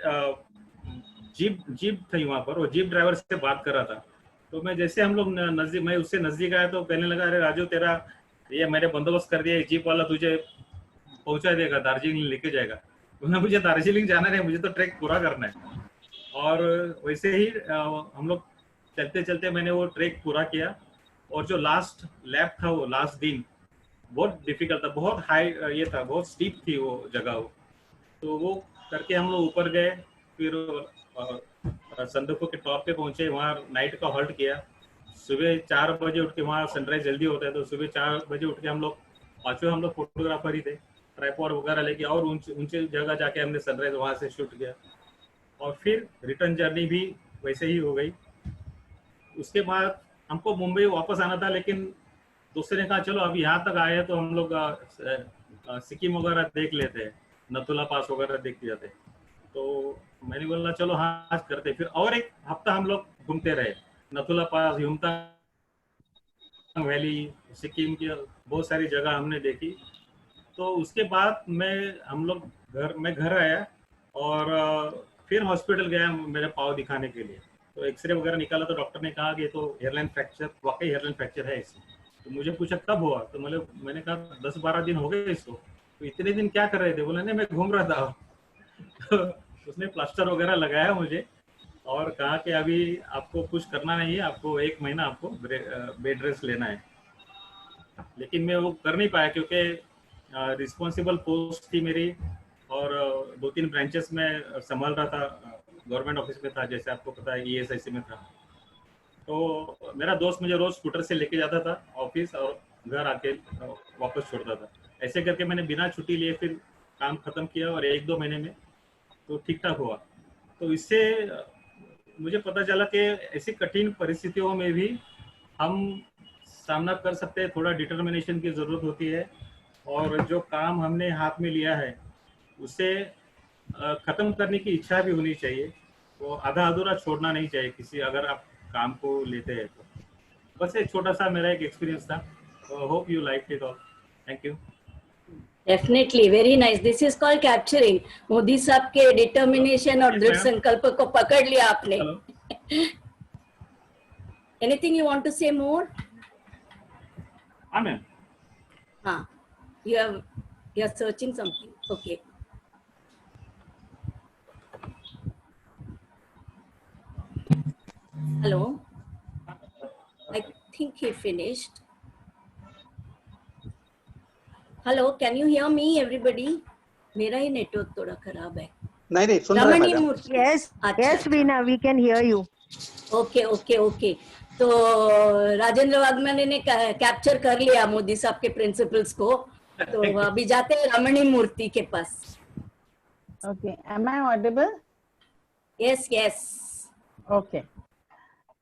जीप थी वहाँ पर, वो जीप ड्राइवर से बात कर रहा था। तो मैं जैसे हम लोग नजदीक, मैं उससे नजदीक आया तो कहने लगा अरे राजू तेरा ये मैंने बंदोबस्त कर दिया, जीप वाला तुझे पहुंचा देगा, दार्जिलिंग लेके जाएगा। बोला मुझे दार्जिलिंग जाना नहीं, मुझे तो ट्रैक पूरा करना है। और वैसे ही हम लोग चलते चलते मैंने वो ट्रैक पूरा किया। और जो लास्ट लैप था, वो लास्ट दिन बहुत डिफिकल्ट था, बहुत हाई ये था, बहुत स्टीप थी वो जगह वो। तो वो करके हम लोग ऊपर गए, फिर संदकफू के टॉप पे पहुंचे, वहाँ नाइट का हॉल्ट किया। सुबह 4 बजे उठ के, वहाँ सनराइज जल्दी होता है, तो सुबह 4 बजे उठ के हम लोग पांचों हम लोग फोटोग्राफर ही थे, ट्राइपॉड वगैरह लेके, और ऊंचे जगह जाके हमने सनराइज वहाँ से शूट किया। और फिर रिटर्न जर्नी भी वैसे ही हो गई। उसके बाद हमको मुंबई वापस आना था, लेकिन दोस्तों ने कहा चलो अभी यहाँ तक आए तो हम लोग सिक्किम वगैरह देख लेते हैं, नथुला पास वगैरह देख जाते। तो मैंने बोला चलो हाँ आज करते। फिर और एक हफ्ता हम लोग घूमते रहे, नथुला पास, युमथांग वैली, सिक्किम की बहुत सारी जगह हमने देखी। तो उसके बाद मैं घर आया और फिर हॉस्पिटल गया मेरे पाँव दिखाने के लिए। तो एक्सरे वगैरह निकाला तो डॉक्टर ने कहा कि तो हेयरलाइन फ्रैक्चर, वाकई हेयरलाइन फ्रैक्चर है इसमें। तो मुझे पूछा कब हुआ, तो मैंने कहा 10-12 दिन हो गए इसको। तो इतने दिन क्या कर रहे थे? बोला नहीं मैं घूम रहा था। तो उसने प्लास्टर वगैरह लगाया मुझे और कहा कि अभी आपको कुछ करना नहीं है, आपको 1 महीना आपको बेड रेस्ट लेना है। लेकिन मैं वो कर नहीं पाया क्योंकि रिस्पॉन्सिबल पोस्ट थी मेरी, और 2-3 ब्रांचेस में संभाल रहा था, गवर्नमेंट ऑफिस में था, जैसे आपको पता है ESIC में था। तो मेरा दोस्त मुझे रोज स्कूटर से लेके जाता था ऑफिस और घर आके वापस छोड़ता था। ऐसे करके मैंने बिना छुट्टी लिए फिर काम खत्म किया और 1-2 महीने में तो ठीक ठाक हुआ। तो इससे मुझे पता चला कि ऐसी कठिन परिस्थितियों में भी हम सामना कर सकते हैं। थोड़ा डिटर्मिनेशन की ज़रूरत होती है, और जो काम हमने हाथ में लिया है उसे ख़त्म करने की इच्छा भी होनी चाहिए। वो आधा अधूरा छोड़ना नहीं चाहिए किसी, अगर आप काम को लेते हैं तो। बस एक छोटा सा मेरा एक एक्सपीरियंस था। Hope you like it all. Thank you. Definitely very nice, this is called capturing. Modi साहब के डिटर्मिनेशन और दृढ़ संकल्प को पकड़ लिया आपने। एनीथिंग यू वांट टू से मोर? आमेन। हाँ, you are searching something. Okay. Hello. I think he finished. Hello, can you hear me everybody? मेरा ही नेटवर्क थोड़ा खराब है। नहीं सुन रहे हैं madam. Yes, yes, Veena, we can hear you. Okay. तो राजेंद्र वाघमारे ने कैप्चर कर लिया मोदी साहब के प्रिंसिपल्स को, तो अभी जाते हैं रमणी मूर्ति के पास. Okay, am I audible? Yes, yes. Okay.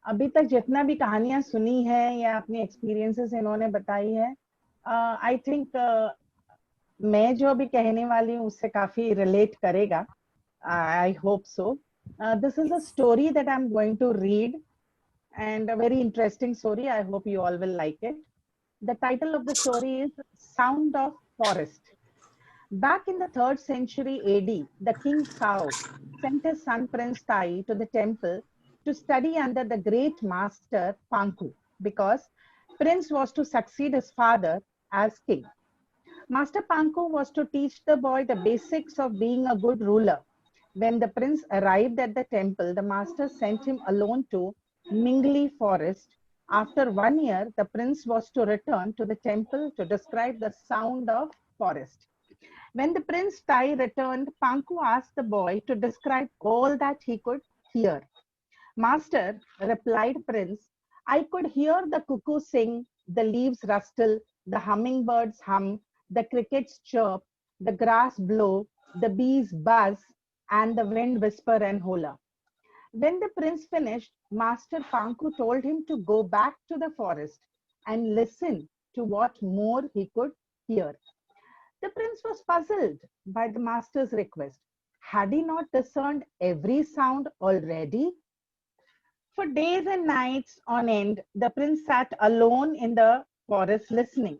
अभी तक जितना भी कहानियां सुनी है या अपनी एक्सपीरियंसेस इन्होंने बताई है, आई थिंक मैं जो अभी कहने वाली हूँ उससे काफी रिलेट करेगा. I hope so. This is a story that I'm going to read, and a very interesting story. I hope you all will like it. The title of the story is Sound of Forest. Back in the 3rd century AD, the king Sao sent his son Prince Tai to the temple to study under the great master Panku, because Prince was to succeed his father as king. Master Panku was to teach the boy the basics of being a good ruler. When the prince arrived at the temple, the master sent him alone to Mingli forest. After 1 year, the prince was to return to the temple to describe the sound of forest. When the Prince Tai returned, Panku asked the boy to describe all that he could hear. Master, replied Prince, I could hear the cuckoo sing, the leaves rustle, the hummingbirds hum, the crickets chirp, the grass blow, the bees buzz, and the wind whisper and holler. When the prince finished, Master Panku told him to go back to the forest and listen to what more he could hear. The prince was puzzled by the master's request. Had he not discerned every sound already? For days and nights on end, the prince sat alone in the forest listening.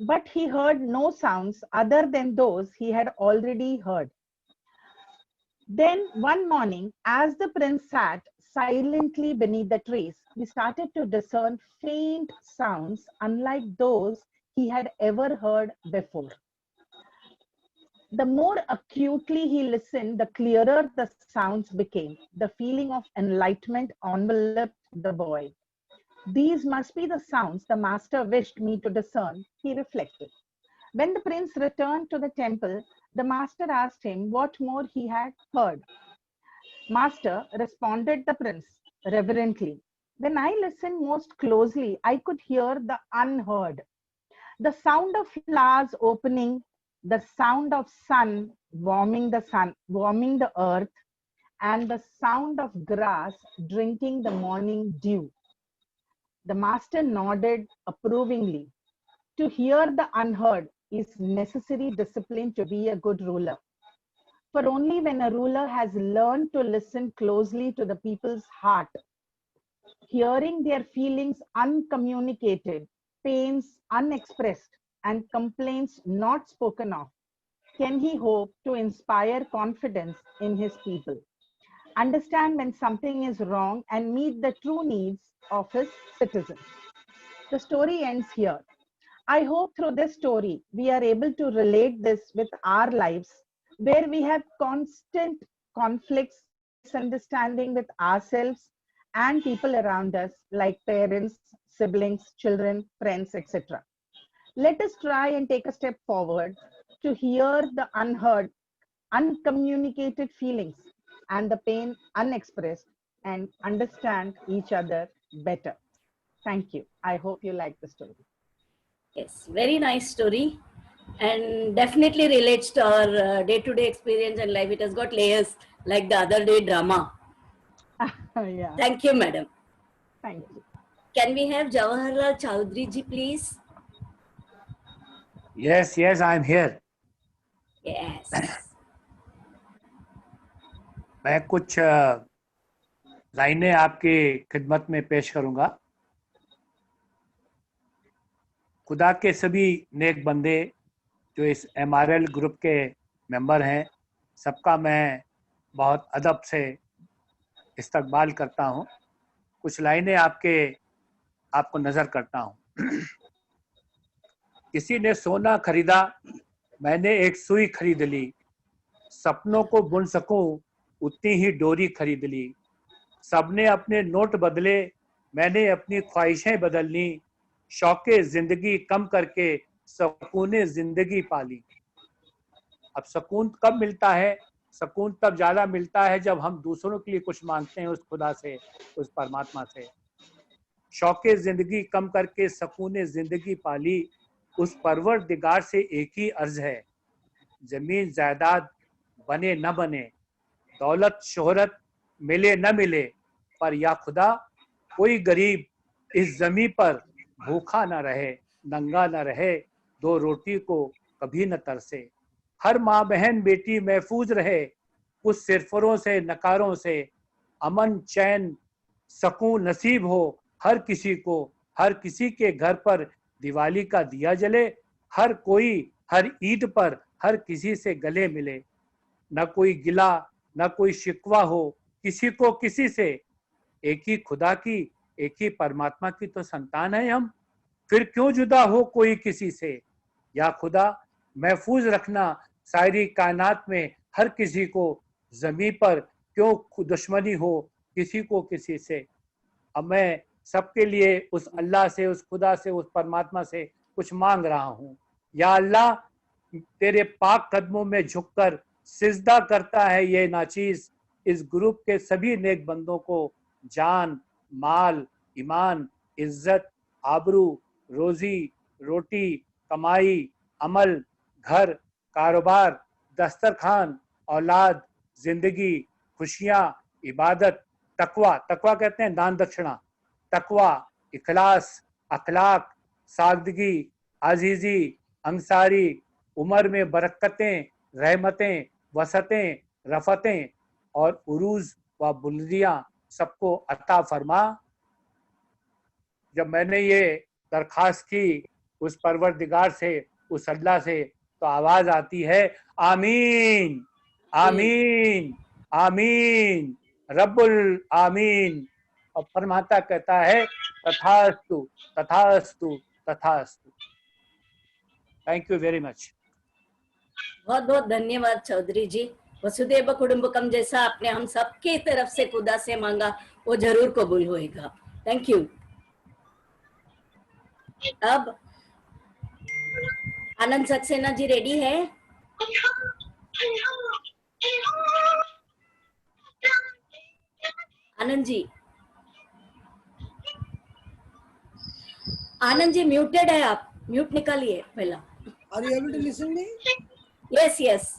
But he heard no sounds other than those he had already heard. Then one morning, as the prince sat silently beneath the trees, he started to discern faint sounds unlike those he had ever heard before. The more acutely he listened, the clearer the sounds became. The feeling of enlightenment enveloped the boy. These must be the sounds the master wished me to discern, he reflected. When the prince returned to the temple, the master asked him what more he had heard. Master, responded the prince reverently, when I listened most closely, I could hear the unheard. The sound of flowers opening, the sound of sun, warming the earth, and the sound of grass drinking the morning dew. The master nodded approvingly. To hear the unheard is necessary discipline to be a good ruler. For only when a ruler has learned to listen closely to the people's heart, hearing their feelings uncommunicated, pains unexpressed, and complaints not spoken of, can he hope to inspire confidence in his people, understand when something is wrong, and meet the true needs of his citizens. The story ends here. I hope through this story, we are able to relate this with our lives, where we have constant conflicts, misunderstanding with ourselves and people around us, like parents, siblings, children, friends, etc. Let us try and take a step forward to hear the unheard, uncommunicated feelings and the pain unexpressed, and understand each other better. Thank you. I hope you like the story. Yes, very nice story, and definitely relates to our day-to-day experience and life. It has got layers like the other day drama. Yeah. Thank you, madam. Thank you. Can we have Jawaharlal Chaudhary ji, please? Yes, I'm here. Yes. मैं कुछ लाइनें आपकी खिदमत में पेश करूंगा। खुदा के सभी नेक बंदे जो इस MRL ग्रुप के मेंबर हैं, सबका मैं बहुत अदब से इस्तकबाल करता हूं। कुछ लाइनें आपको नजर करता हूं। किसी ने सोना खरीदा, मैंने एक सुई खरीद ली, सपनों को बुन सकूं उतनी ही डोरी खरीद ली। सबने अपने नोट बदले, मैंने अपनी ख्वाहिशें बदल ली, शौके जिंदगी कम करके सुकूने जिंदगी पाली। अब सुकून कब मिलता है? सुकून तब ज्यादा मिलता है जब हम दूसरों के लिए कुछ मांगते हैं उस खुदा से, उस परमात्मा से। शौके जिंदगी कम करके सुकूने जिंदगी पाली, उस परवरदिगार से एक ही अर्ज है, जमीन जायदाद बने न बने, दौलत शोहरत मिले न मिले, पर या खुदा कोई गरीब इस जमीन पर भूखा न रहे, नंगा न रहे, दो रोटी को कभी न तरसे। हर माँ बहन बेटी महफूज रहे कुछ सिरफरों से नकारों से, अमन चैन सकून नसीब हो हर किसी को, हर किसी के घर पर दिवाली का दिया जले, हर कोई हर ईद पर हर किसी से गले मिले, न कोई गिला न कोई शिकवा हो किसी को किसी से, एक ही खुदा की एक ही परमात्मा की तो संतान है हम, फिर क्यों जुदा हो कोई किसी से। या खुदा महफूज रखना सारी कायनात में हर किसी को, जमीन पर क्यों दुश्मनी हो किसी को किसी से। अब मैं सबके लिए उस अल्लाह से, उस खुदा से, उस परमात्मा से कुछ मांग रहा हूँ। या अल्लाह, तेरे पाक कदमों में झुककर सिजदा करता है ये नाचीज, इस ग्रुप के सभी नेक बंदों को जान, माल, ईमान, इज्जत, आबरू, रोजी, रोटी, कमाई, अमल, घर, कारोबार, दस्तरखान, औलाद, जिंदगी, खुशियां, इबादत, तकवा, तकवा कहते हैं दान दक्षिणा, तकवा, इखलास, अखलाक, सादगी, आजीजी, अंसारी, उम्र में बरकतें, रहमतें, वसतें, रफतें और उरूज व बुलंदियां सबको अता फरमा। जब मैंने ये दरखास्त की उस परवरदिगार से, उस अल्लाह से, तो आवाज आती है आमीन आमीन आमीन रब्बुल आमीन, और परमात्मा कहता है तथास्तु तथास्तु तथास्तु। Thank you very much. बहुत बहुत धन्यवाद चौधरी जी। वसुदेव कुटुंबकम जैसा आपने हम सबके तरफ से खुदा से मांगा वो जरूर कबूल होएगा। Thank you. अब आनंद सक्सेना जी रेडी है? आनंद जी, आनंद जी म्यूटेड है, आप म्यूट निकालिए पहला। Are you able to listen me? Yes yes.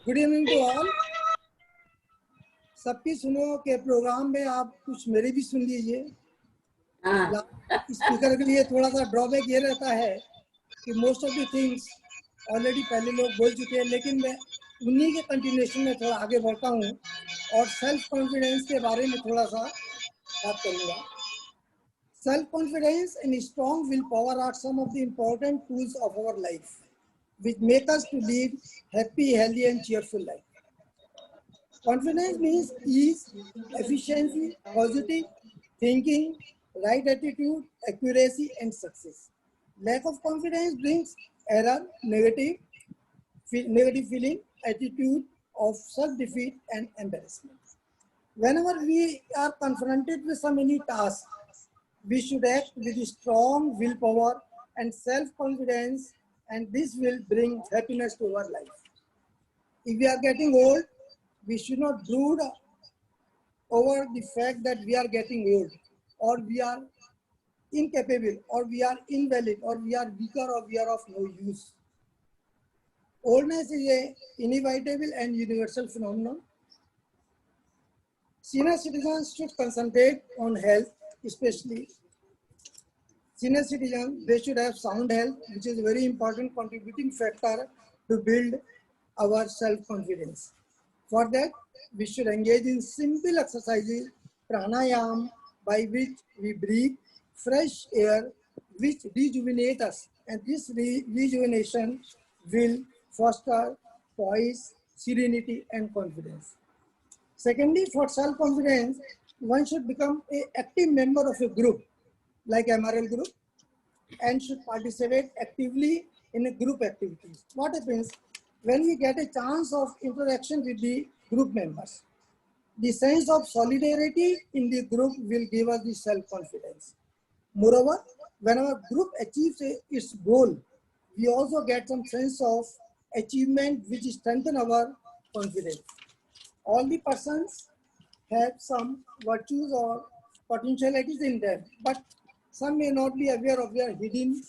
Good evening to all. सबकी सुनो के प्रोग्राम में आप कुछ मेरी भी सुन लीजिए। स्पीकर के लिए थोड़ा सा ड्रॉबैक ये रहता है कि most of the things already पहले लोग बोल चुके हैं, लेकिन मैं उन्हीं के कंटिन्यूएशन में थोड़ा आगे बढ़ता हूँ और सेल्फ कॉन्फिडेंस के बारे में थोड़ा सा बात करूँगा। Self confidence and strong will power are some of the important tools of our life which make us to lead happy, healthy and cheerful life. Confidence means ease, efficiency, positive thinking, right attitude, accuracy and success. Lack of confidence brings error, negative feeling, attitude of self-defeat and embarrassment. Whenever we are confronted with so many tasks, we should act with strong willpower and self-confidence, and this will bring happiness to our life. If we are getting old, we should not brood over the fact that we are getting old, or we are incapable, or we are invalid, or we are weaker, or we are of no use. Oldness is an inevitable and universal phenomenon. Senior citizens should concentrate on health, especially senior citizens, they should have sound health, which is a very important contributing factor to build our self-confidence. For that, we should engage in simple exercises, pranayam, by which we breathe fresh air, which rejuvenates us. And this rejuvenation will foster poise, serenity, and confidence. Secondly, for self-confidence, one should become an active member of a group, like MRL group, and should participate actively in a group activities. What happens when we get a chance of interaction with the group members? The sense of solidarity in the group will give us the self-confidence. Moreover, when our group achieves its goal, we also get some sense of achievement which strengthens our confidence. All the persons have some virtues or potentialities in them, but some may not be aware of their hidden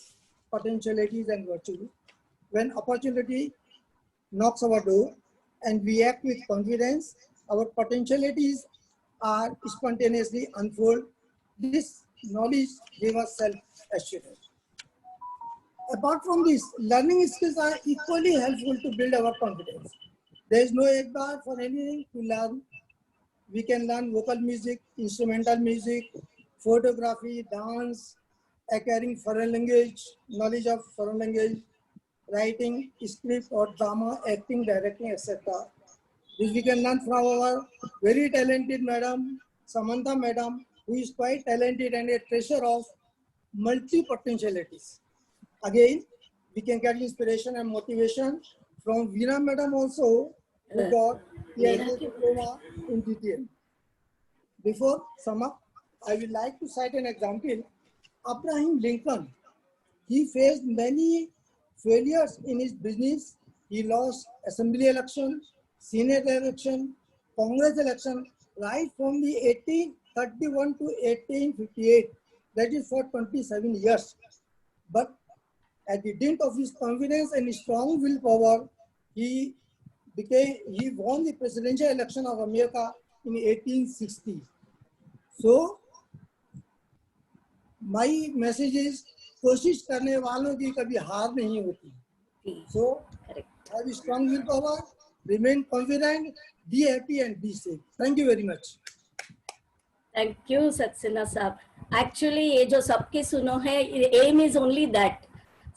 potentialities and virtues. When opportunity knocks our door and we act with confidence, our potentialities are spontaneously unfold. This knowledge gives us self-assurance. Apart from this, learning skills are equally helpful to build our confidence. There is no egg bar for anything to learn. We can learn vocal music, instrumental music, photography, dance, acquiring foreign language, knowledge of foreign language, writing, script or drama, acting, directing, etc. This we can learn from our very talented madam, Samantha madam, who is quite talented and a treasure of multi-potentialities. Again, we can get inspiration and motivation from Veena madam also, who got PhD diploma in detail. Before sum up, I would like to cite an example. Abraham Lincoln. He faced many failures in his business. He lost assembly election, senate election, congress election, right from the 1831 to 1858. That is for 27 years. But at the dint of his confidence and strong willpower, he won the presidential election of America in 1860. So, my message is, कोशिश करने वालों की कभी हार नहीं होती. So, have a strong willpower, remain confident, be happy and be safe. Thank you very much. Thank you, Saxena साहब. Actually, ये जो सबके सुनो है, aim is only that.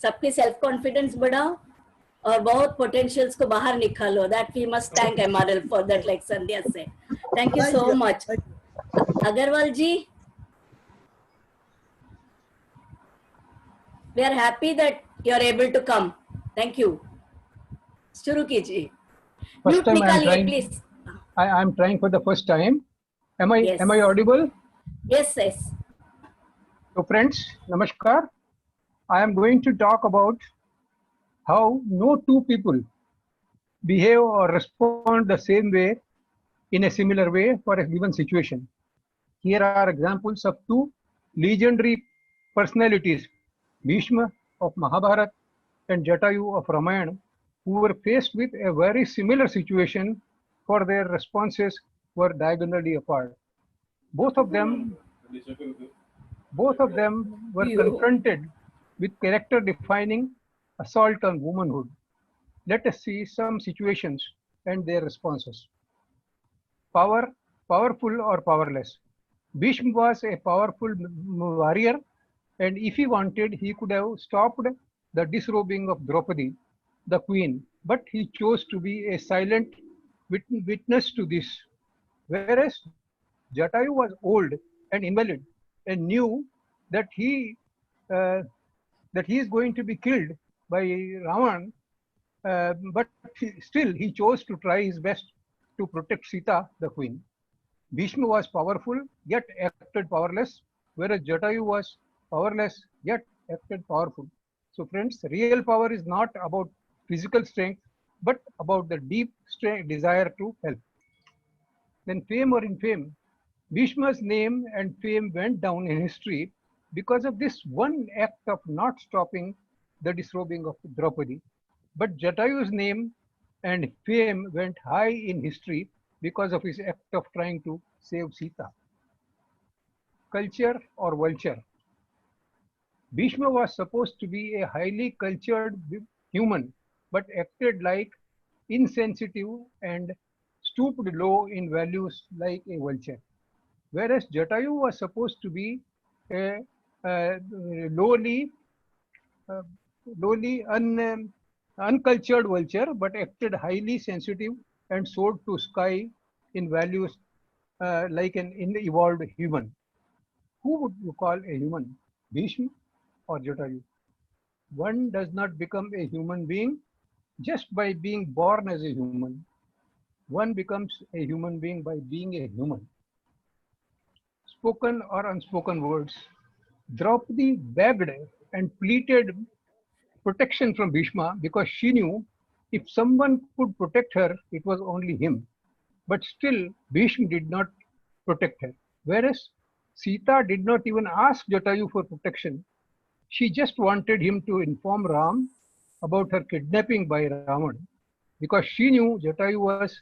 सबके self confidence बढ़ाओ और बहुत potentials को बाहर निकालो. That we must thank MRL for that, like Sandhya said. Thank you so much. Agarwal ji, we are happy that you are able to come. Thank you. शुरू कीजिए. First Mute time I am निकालिए, trying. please. I am trying for the first time. Am I Yes. audible? Yes, yes. So friends, namaskar. I am going to talk about how no two people behave or respond the same way in a similar way for a given situation. Here are examples of two legendary personalities, Bhishma of Mahabharata and Jatayu of Ramayana, who were faced with a very similar situation, for their responses were diagonally apart. Both of them were confronted with character-defining assault on womanhood. Let us see some situations and their responses. Powerful or powerless. Bhishma was a powerful warrior, and if he wanted, he could have stopped the disrobing of Draupadi, the queen, but he chose to be a silent witness to this. Whereas Jatayu was old and invalid and knew that he is going to be killed by Ravan, but still he chose to try his best to protect Sita, the queen. Bhishma was powerful yet acted powerless, whereas Jatayu was powerless yet acted powerful. So friends, real power is not about physical strength, but about the deep desire to help. Then fame or infame. Bhishma's name and fame went down in history because of this one act of not stopping the disrobing of Draupadi. But Jatayu's name and fame went high in history because of his act of trying to save Sita. Culture or vulture. Bhishma was supposed to be a highly cultured human, but acted like insensitive and stooped low in values like a vulture. Whereas Jatayu was supposed to be a uncultured vulture, but acted highly sensitive and soared to sky in values like an evolved human. Who would you call a human, Bhishma or Jatayu? One does not become a human being just by being born as a human. One becomes a human being by being a human. Spoken or unspoken words. Draupadi begged and pleaded protection from Bhishma because she knew if someone could protect her, it was only him. But still, Bhishma did not protect her. Whereas Sita did not even ask Jatayu for protection. She just wanted him to inform Ram about her kidnapping by Ravan, because she knew Jatayu was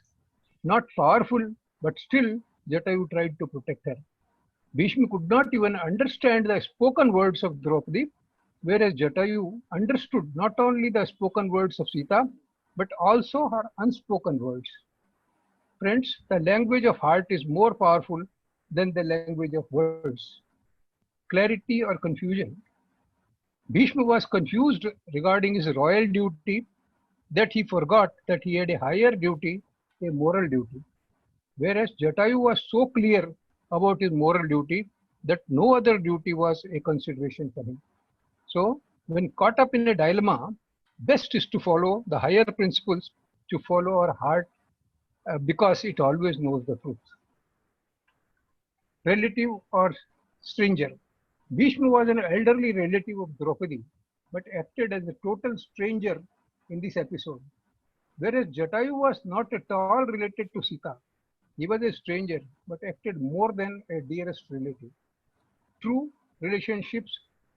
not powerful, but still Jatayu tried to protect her. Bhishma could not even understand the spoken words of Draupadi, whereas Jatayu understood not only the spoken words of Sita, but also her unspoken words. Friends, the language of heart is more powerful than the language of words. Clarity or confusion. Bhishma was confused regarding his royal duty, that he forgot that he had a higher duty, a moral duty. Whereas Jatayu was so clear about his moral duty that no other duty was a consideration for him. So, when caught up in a dilemma, best is to follow the higher principles, to follow our heart, because it always knows the truth. Relative or stranger. Bhishma was an elderly relative of Draupadi, but acted as a total stranger in this episode. Whereas Jatayu was not at all related to Sita. He was a stranger, but acted more than a dearest relative. True relationships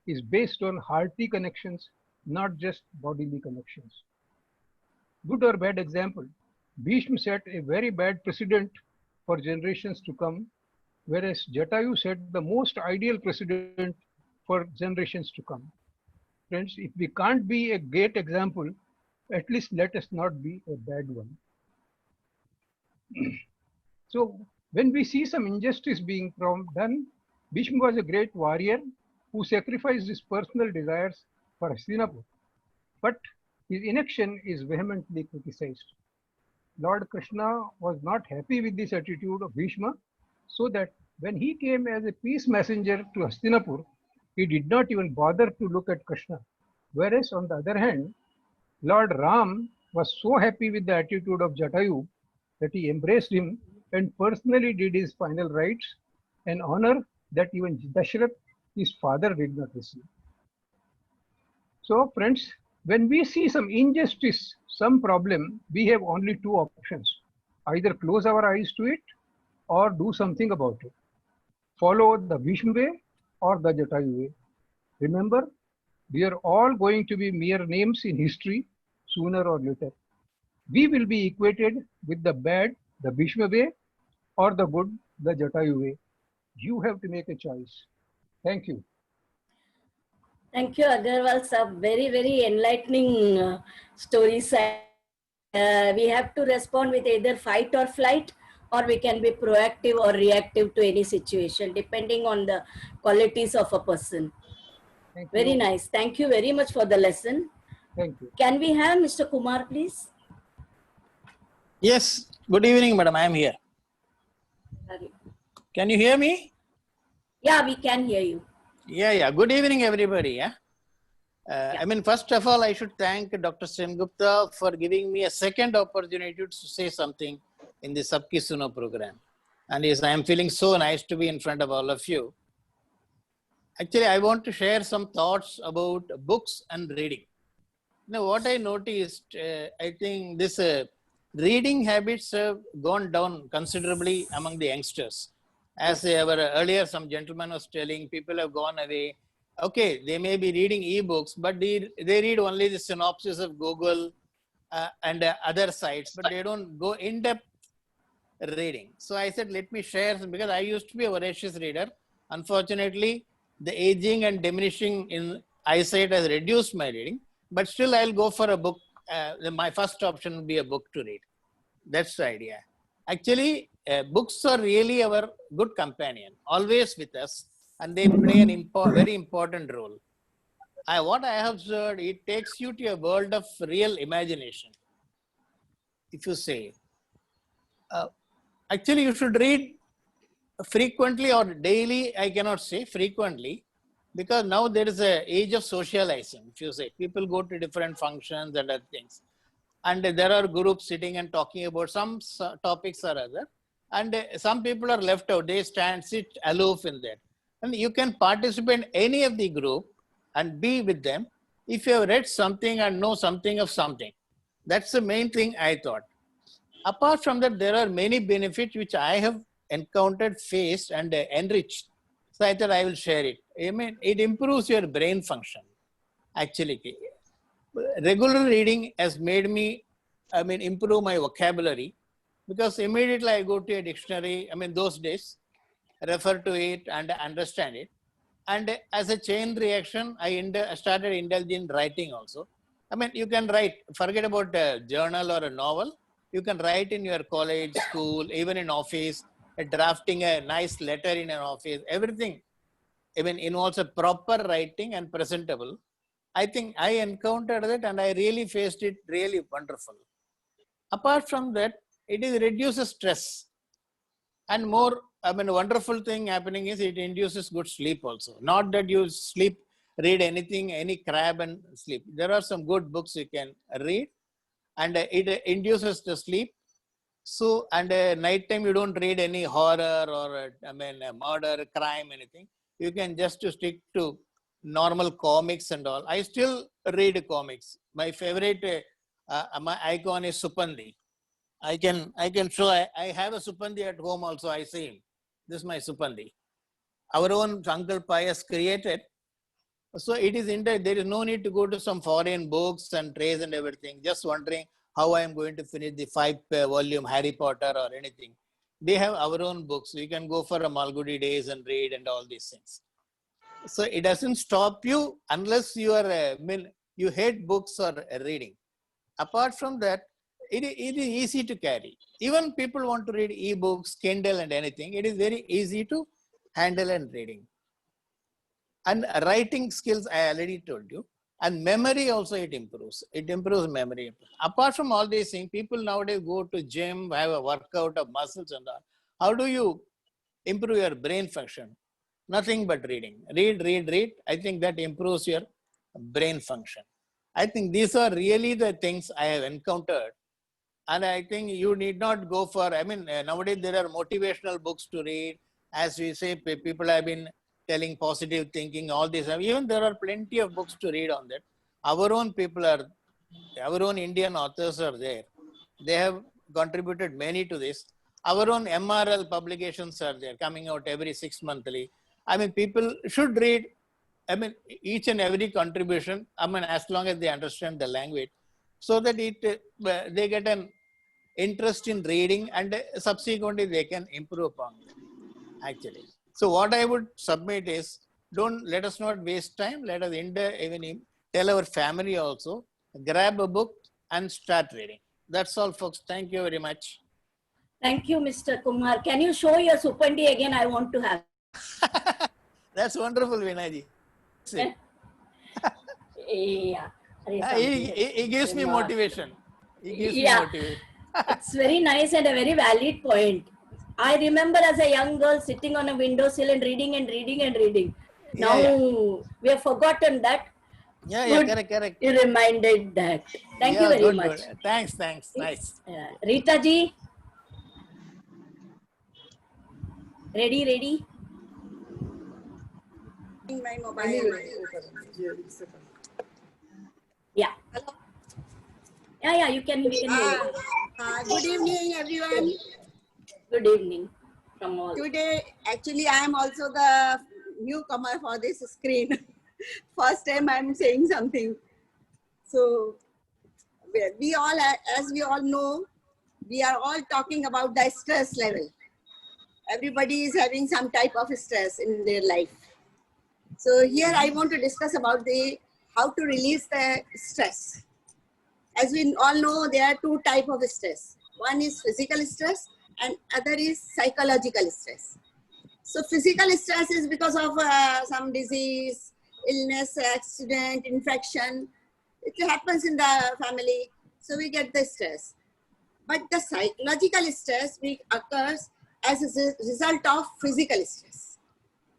is based on hearty connections, not just bodily connections. Good or bad example. Bhishma set a very bad precedent for generations to come, whereas Jatayu set the most ideal precedent for generations to come. Friends, if we can't be a great example, at least let us not be a bad one. So, when we see some injustice being done, Bhishma was a great warrior who sacrificed his personal desires for Hastinapur, but his inaction is vehemently criticized. Lord Krishna was not happy with this attitude of Bhishma, so that when he came as a peace messenger to Hastinapur, he did not even bother to look at Krishna. Whereas on the other hand, Lord Ram was so happy with the attitude of Jatayu that he embraced him and personally did his final rites, an honor that even Dashrath, his father, did not receive. So friends, when we see some injustice, some problem, we have only two options. Either close our eyes to it or do something about it. Follow the Bhishma way or the Jatayu way. Remember, we are all going to be mere names in history sooner or later. We will be equated with the bad, the Bhishma way, or the good, the Jatayu way. You have to make a choice. Thank you. Thank you, Agarwal sir. Very, very enlightening stories. We have to respond with either fight or flight, or we can be proactive or reactive to any situation, depending on the qualities of a person. Very nice. Thank you very much for the lesson. Thank you. Can we have Mr. Kumar, please? Yes. Good evening, madam. I am here. Can you hear me? Yeah, we can hear you. Yeah. Good evening, everybody. Yeah. I mean, first of all, I should thank Dr. Sengupta for giving me a second opportunity to say something in the Sabki Suno program. And yes, I am feeling so nice to be in front of all of you. Actually, I want to share some thoughts about books and reading. Now, what I noticed, I think this reading habits have gone down considerably among the youngsters. As earlier, some gentleman was telling, people have gone away. Okay, they may be reading e-books, but they read only the synopsis of Google and other sites, but they don't go in-depth reading. So I said, let me share, because I used to be a voracious reader. Unfortunately, the aging and diminishing in eyesight has reduced my reading, but still I'll go for a book. My first option would be a book to read. That's the idea. Actually, books are really our good companion, always with us, and they play an very important role. What I have observed, it takes you to a world of real imagination. If you say, actually you should read frequently or daily, I cannot say frequently, because now there is an age of socializing. If you say, people go to different functions and other things. And there are groups sitting and talking about some topics or other. And some people are left out. They sit aloof in there. And you can participate in any of the group and be with them if you have read something and know something of something. That's the main thing I thought. Apart from that, there are many benefits which I have encountered, faced, and enriched So I thought I will share it. I mean, it improves your brain function. Actually, regular reading has made me, I mean, improve my vocabulary, because immediately I go to a dictionary. I mean, those days, refer to it and understand it. And as a chain reaction, I started indulging in writing also. I mean, you can write, forget about a journal or a novel. You can write in your college, school, even in office, drafting a nice letter in an office, everything even involves a proper writing and presentable. I think I encountered that and I really faced it really wonderful. Apart from that, it reduces stress. And more, I mean, wonderful thing happening is it induces good sleep also. Not that you sleep, read anything, any crap and sleep. There are some good books you can read and it induces the sleep. So, and night time you don't read any horror or, I mean, murder, crime, anything. You can just stick to normal comics and all. I still read comics. My favorite my icon is Supandi. I can show, I have a Supandi at home also, I see him. This is my Supandi. Our own Uncle Pius created. So it is there is no need to go to some foreign books and trace and everything. Just wondering how I am going to finish the 5-volume Harry Potter or anything. They have our own books. You can go for a Malgudi days and read and all these things. So it doesn't stop you unless you are, you hate books or reading. Apart from that, it is easy to carry. Even people want to read e-books, Kindle and anything. It is very easy to handle and reading. And writing skills, I already told you. And memory also it improves. It improves memory. Apart from all these things, people nowadays go to gym, have a workout of muscles and all. How do you improve your brain function? Nothing but reading. Read. I think that improves your brain function. I think these are really the things I have encountered. And I think you need not go for, I mean, nowadays there are motivational books to read. As we say, people have been telling positive thinking, all this. Even there are plenty of books to read on that. Our own people are, our own Indian authors are there. They have contributed many to this. Our own MRL publications are there, coming out every 6 monthly. I mean, people should read, I mean, each and every contribution, I mean, as long as they understand the language, so that they get an interest in reading and subsequently they can improve upon it, actually. So what I would submit is, let us not waste time. Let us even tell our family also, grab a book and start reading. That's all, folks. Thank you very much. Thank you, Mr. Kumar. Can you show your Supandi again? I want to have. That's wonderful, Vinaji. Yeah. He gives me motivation. He gives me motivation. It's very nice and a very valid point. I remember as a young girl sitting on a windowsill and reading and reading and reading. Now we have forgotten that. Correct. You reminded that. Thank you very much. Good. Thanks. Nice. Rita ji. Ready? My mobile. Yeah. Hello. Yeah, you can hear you. Good evening, everyone. Good evening from all. Today, actually, I am also the newcomer for this screen. First time I am saying something. So, we all, as we all know, we are all talking about the stress level. Everybody is having some type of stress in their life. So here I want to discuss about how to release the stress. As we all know, there are two types of stress. One is physical stress and other is psychological stress. So physical stress is because of some disease, illness, accident, infection. It happens in the family, so we get the stress. But the psychological stress occurs as a result of physical stress.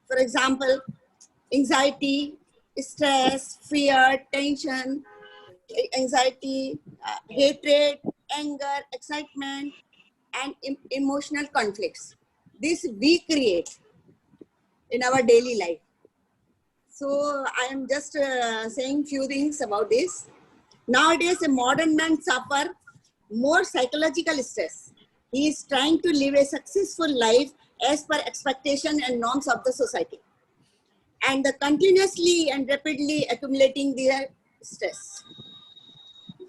For example, anxiety, stress, fear, tension, anxiety, hatred, anger, excitement, and emotional conflicts. This we create in our daily life. So I am just saying few things about this. Nowadays, a modern man suffers more psychological stress. He is trying to live a successful life as per expectation and norms of the society. and the continuously and rapidly accumulating their stress.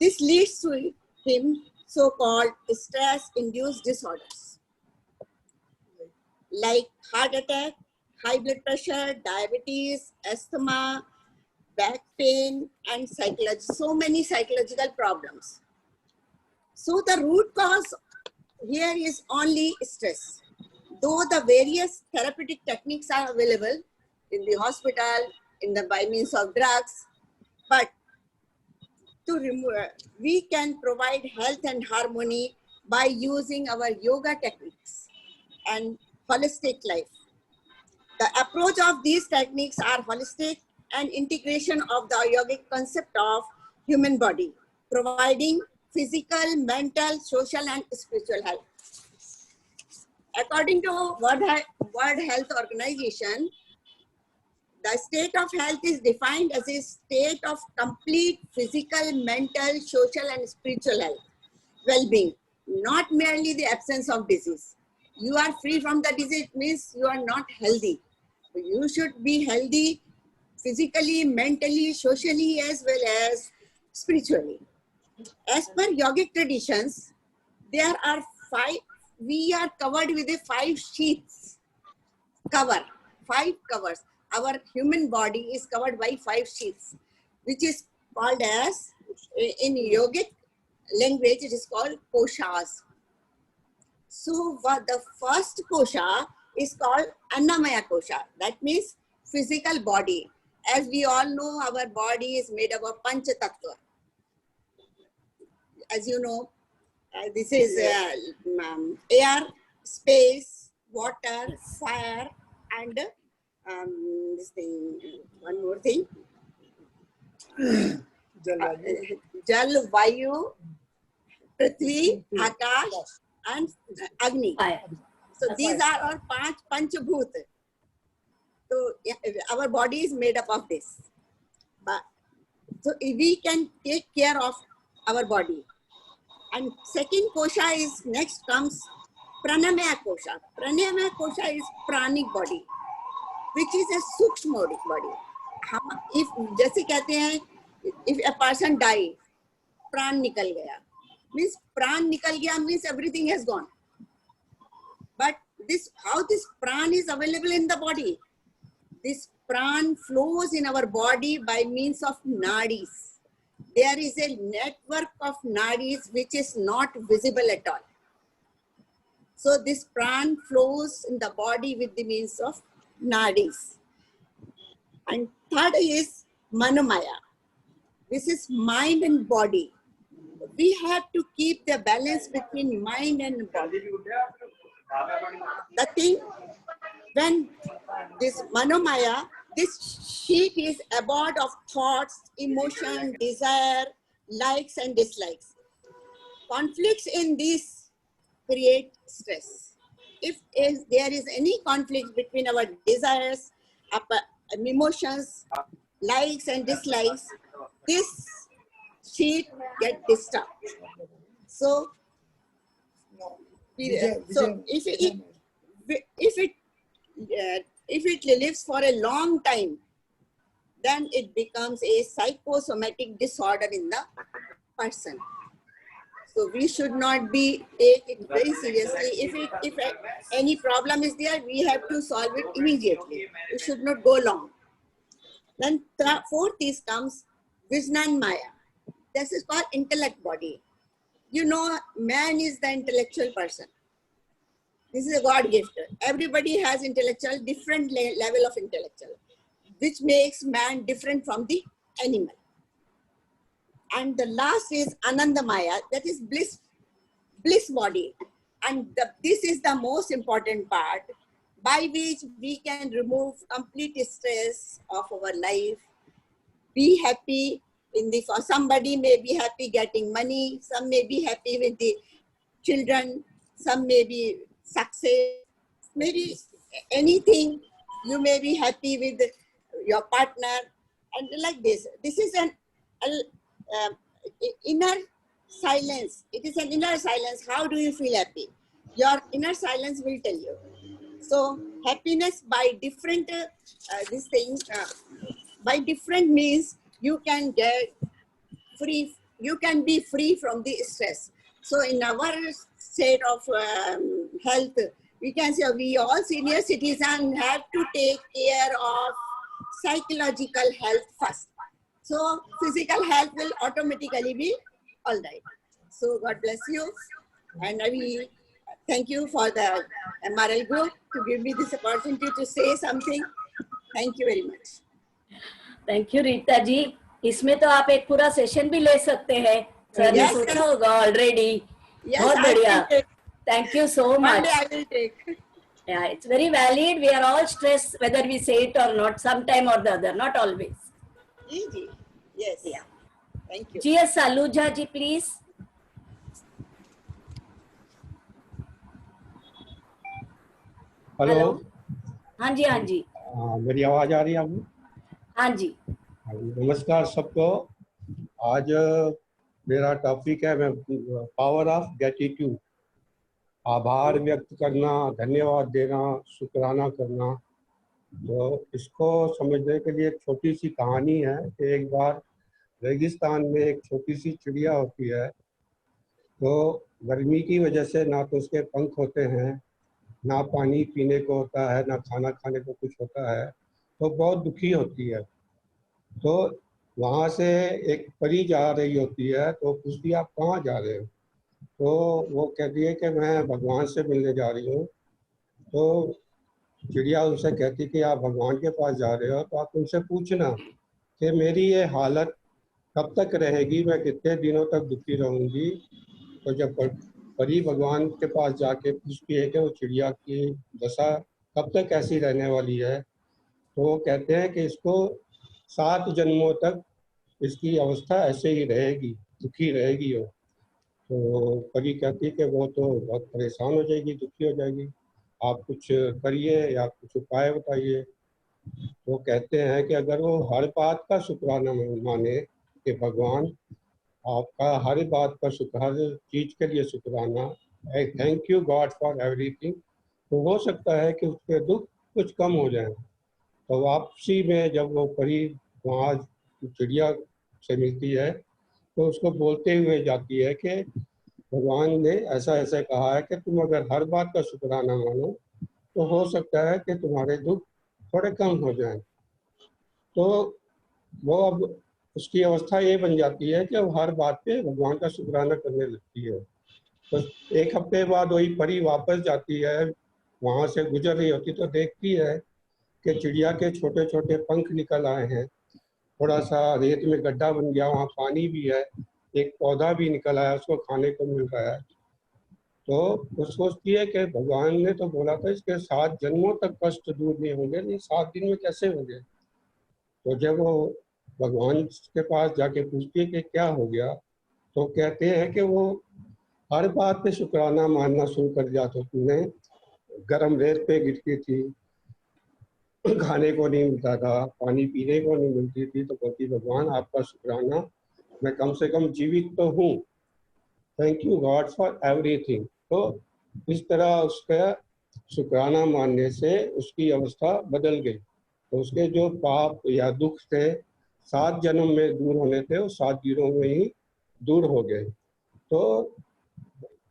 This leads to him so-called stress-induced disorders like heart attack, high blood pressure, diabetes, asthma, back pain, and so many psychological problems. So the root cause here is only stress. Though the various therapeutic techniques are available in the hospital, by means of drugs, but to remove, we can provide health and harmony by using our yoga techniques and holistic life. The approach of these techniques are holistic and integration of the yogic concept of human body, providing physical, mental, social, and spiritual health. According to World Health Organization, the state of health is defined as a state of complete physical, mental, social, and spiritual health, well-being, not merely the absence of disease. You are free from the disease means you are not healthy. You should be healthy physically, mentally, socially, as well as spiritually. As per yogic traditions, there are we are covered with a 5 sheaths, 5 covers. Our human body is covered by 5 sheaths, which is called as, in yogic language, it is called koshas. So the first kosha is called Annamaya kosha. That means physical body. As we all know, our body is made up of Pancha Tattva. As you know, this is air, space, water, fire, and this thing, one more thing. Jal, Vayu, Prithvi, Akash, and Agni. So these are our 5 Panchabhut. So our body is made up of this. But so we can take care of our body. And second kosha is, next comes Pranamaya kosha. Pranamaya kosha is pranic body, which is a sukshma body. If जैसे कहते हैं, if a person die, प्राण निकल गया, means प्राण निकल गया means everything has gone. But how this pran is available in the body? This pran flows in our body by means of nadis. There is a network of nadis which is not visible at all. So this pran flows in the body with the means of nadis. And third is Manomaya. This is mind and body. We have to keep the balance between mind and body. The thing, when this Manomaya, this sheet is abode of thoughts, emotion, desire, likes and dislikes. Conflicts in these create stress. If there is any conflict between our desires, emotions, likes and dislikes, this sheet gets disturbed. So, if it lives for a long time, then it becomes a psychosomatic disorder in the person. So we should not take it very seriously. If any problem is there, we have to solve it immediately. We should not go long. Then fourth comes Vijnan Maya. This is called intellect body. You know, man is the intellectual person. This is a God gift. Everybody has intellectual, different level of intellectual, which makes man different from the animal. And the last is Anandamaya, that is bliss body. And this is the most important part, by which we can remove complete stress of our life, be happy. Somebody may be happy getting money, some may be happy with the children, some may be success, maybe anything. You may be happy with your partner, and like this. This is an inner silence. It is an inner silence. How do you feel happy? Your inner silence will tell you. So happiness by different by different means you can get free. You can be free from the stress. So in our state of health, we can say we all senior citizens have to take care of psychological health first. So physical health will automatically be all right. So God bless you. And I will thank you for the MRL group to give me this opportunity to say something. Thank you very much. Thank you Rita ji. इसमें तो आप एक पूरा session भी ले सकते हैं. Sir ने सोचा होगा ऑलरेडी. बहुत बढ़िया. Thank you so much. One day I will take. Yeah, it's very valid. We are all stressed whether we say it or not, sometime or the other, not always. Easy. Yes. Yeah. Thank you. GS Saluja ji, please. Hello. हाँ जी, हाँ जी. मेरी आवाज आ रही है आपको? हाँ जी. नमस्कार सबको. आज मेरा टॉपिक है पावर ऑफ ग्रेटिट्यूड. आभार व्यक्त करना, धन्यवाद देना, शुक्राना करना. तो इसको समझने के लिए एक छोटी सी कहानी है कि एक बार रेगिस्तान में एक छोटी सी चिड़िया होती है. तो गर्मी की वजह से ना तो उसके पंख होते हैं, ना पानी पीने को होता है, ना खाना खाने को कुछ होता है. तो बहुत दुखी होती है. तो वहाँ से एक परी जा रही होती है. तो पूछती है आप कहाँ जा रहे हो? तो वो कहती है कि मैं भगवान से मिलने जा रही हूँ. तो चिड़िया उनसे कहती कि आप भगवान के पास जा रहे हो तो आप उनसे पूछना कि मेरी ये हालत कब तक रहेगी, मैं कितने दिनों तक दुखी रहूँगी. तो जब परी भगवान के पास जाके पूछती है कि वो चिड़िया की दशा कब तक ऐसी रहने वाली है, तो वो कहते हैं कि इसको 7 जन्मों तक इसकी अवस्था ऐसे ही रहेगी, दुखी रहेगी वो. तो परी कहती है कि वो तो बहुत परेशान हो जाएगी, दुखी हो जाएगी, आप कुछ करिए या कुछ उपाय बताइए. वो कहते हैं कि अगर वो हर बात का शुक्राना माने कि भगवान आपका हर बात का शुक्र, हर चीज के लिए शुक्राना, आई thank you God for everything, तो हो सकता है कि उसके दुख कुछ कम हो जाए. तो वापसी में जब वो परी वहाँ चिड़िया से मिलती है तो उसको बोलते हुए जाती है कि भगवान ने ऐसा ऐसा कहा है कि तुम अगर हर बात का शुक्राना मानो तो हो सकता है कि तुम्हारे दुख थोड़े कम हो जाएं. तो वो अब उसकी अवस्था ये बन जाती है कि अब हर बात पे भगवान का शुक्राना करने लगती है. तो एक हफ्ते बाद वही परी वापस जाती है, वहाँ से गुजर रही होती तो देखती है कि चिड़िया के छोटे छोटे पंख निकल आए हैं, थोड़ा सा रेत में गड्ढा बन गया, वहाँ पानी भी है, एक पौधा भी निकल आया, उसको खाने को मिल रहा है. तो वो सोचती है कि भगवान ने तो बोला था इसके 7 जन्मों तक कष्ट दूर नहीं होंगे, नहीं 7 दिन में कैसे होंगे. तो जब वो भगवान के पास जाके पूछती है कि क्या हो गया, तो कहते हैं कि वो हर बात पे शुक्राना मानना शुरू कर दिया. तो तुमने गर्म रेत पे गिरती थी, खाने को नहीं मिलता था, पानी पीने को नहीं मिलती थी, तो बोलती भगवान आपका शुक्राना, मैं कम से कम जीवित तो हूँ, thank you God for everything. तो इस तरह उसका शुक्राना मानने से उसकी अवस्था बदल गई. तो उसके जो पाप या दुख थे 7 जन्म में दूर होने थे, वो 7 दिनों में ही दूर हो गए. तो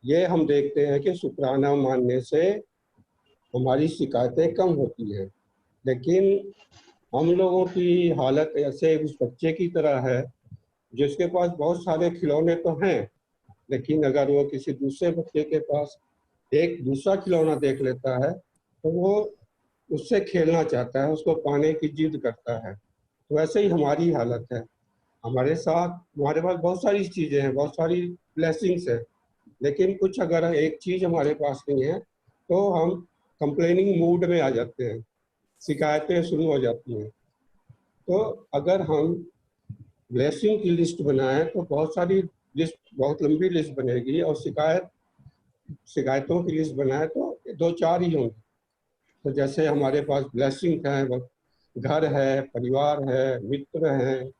ये हम देखते हैं कि शुक्राना मानने से हमारी शिकायतें कम होती हैं. लेकिन हम लोगों की हालत ऐसे उस बच्चे की तरह है जिसके पास बहुत सारे खिलौने तो हैं, लेकिन अगर वो किसी दूसरे बच्चे के पास एक दूसरा खिलौना देख लेता है तो वो उससे खेलना चाहता है, उसको पाने की जिद करता है. तो वैसे ही हमारी हालत है. हमारे साथ हमारे पास बहुत सारी चीज़ें हैं, बहुत सारी ब्लेसिंग्स है, लेकिन कुछ अगर एक चीज़ हमारे पास नहीं है तो हम कंप्लेनिंग मूड में आ जाते हैं, शिकायतें शुरू हो जाती हैं. तो अगर हम ब्लेसिंग की लिस्ट बनाएं तो बहुत सारी लिस्ट, बहुत लंबी लिस्ट बनेगी, और शिकायतों की लिस्ट बनाए तो 2-4 ही होंगी. तो जैसे हमारे पास ब्लेसिंग है, घर है, परिवार है, मित्र हैं,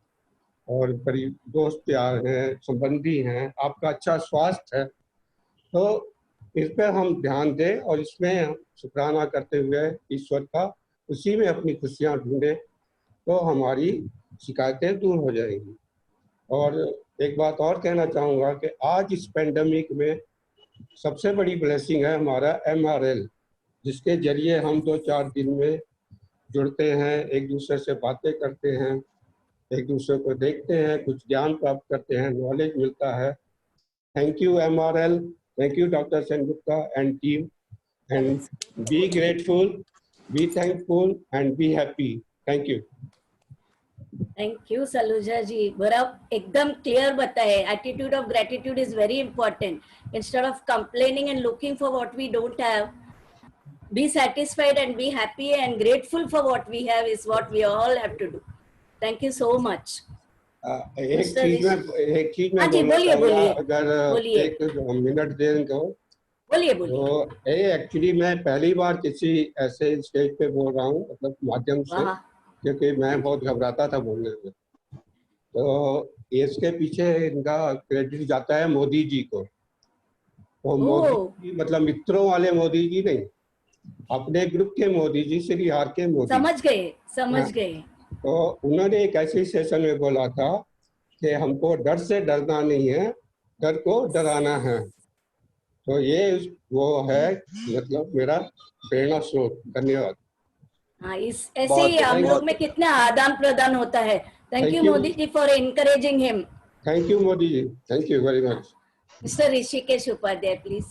और दोस्त यार हैं, संबंधी हैं, आपका अच्छा स्वास्थ्य है, तो इस पर हम ध्यान दें और इसमें शुक्राना करते हुए ईश्वर का उसी में अपनी खुशियां ढूंढें, तो हमारी शिकायतें दूर हो जाएंगी। और एक बात और कहना चाहूँगा कि आज इस पेंडेमिक में सबसे बड़ी ब्लेसिंग है हमारा MRL, जिसके जरिए हम 2-4 दिन में जुड़ते हैं, एक दूसरे से बातें करते हैं, एक दूसरे को देखते हैं, कुछ ज्ञान प्राप्त करते हैं, नॉलेज मिलता है। Thank you MRL, thank you doctor Sengupta and team, and be grateful, be thankful and be happy. Thank you. Thank you Saluja ji, बड़ा एकदम क्लियर बताए। Attitude of gratitude is very important. Instead of complaining and looking for what we don't have, be satisfied and be happy and grateful for what we have is what we all have to do. Thank you so much. एक चीज में हाँ जी, बोलिए बोलिए अगर एक minute दें तो बोलिए बोलिए। तो एक्चुअली मैं पहली बार किसी ऐसे स्टेज पे बोल रहा हूँ, मतलब माध्यम से, क्योंकि मैं बहुत घबराता था बोलने में। तो इसके पीछे इनका क्रेडिट जाता है मोदी जी को। तो मोदी जी मतलब मित्रों वाले मोदी जी नहीं, अपने ग्रुप के मोदी जी, श्री आर के मोदी। समझ गए। तो उन्होंने एक ऐसे सेशन में बोला था कि हमको डर से डरना नहीं है, डर को डराना है। तो ये वो है, मतलब मेरा प्रेरणा स्रोत। धन्यवाद। हाँ, इस ऐसे ही हम लोग में कितना आदान प्रदान होता है। Thank you Modi ji for encouraging him. Thank you Modi ji, thank you very much. Mister Rishikesh Upadhyay please.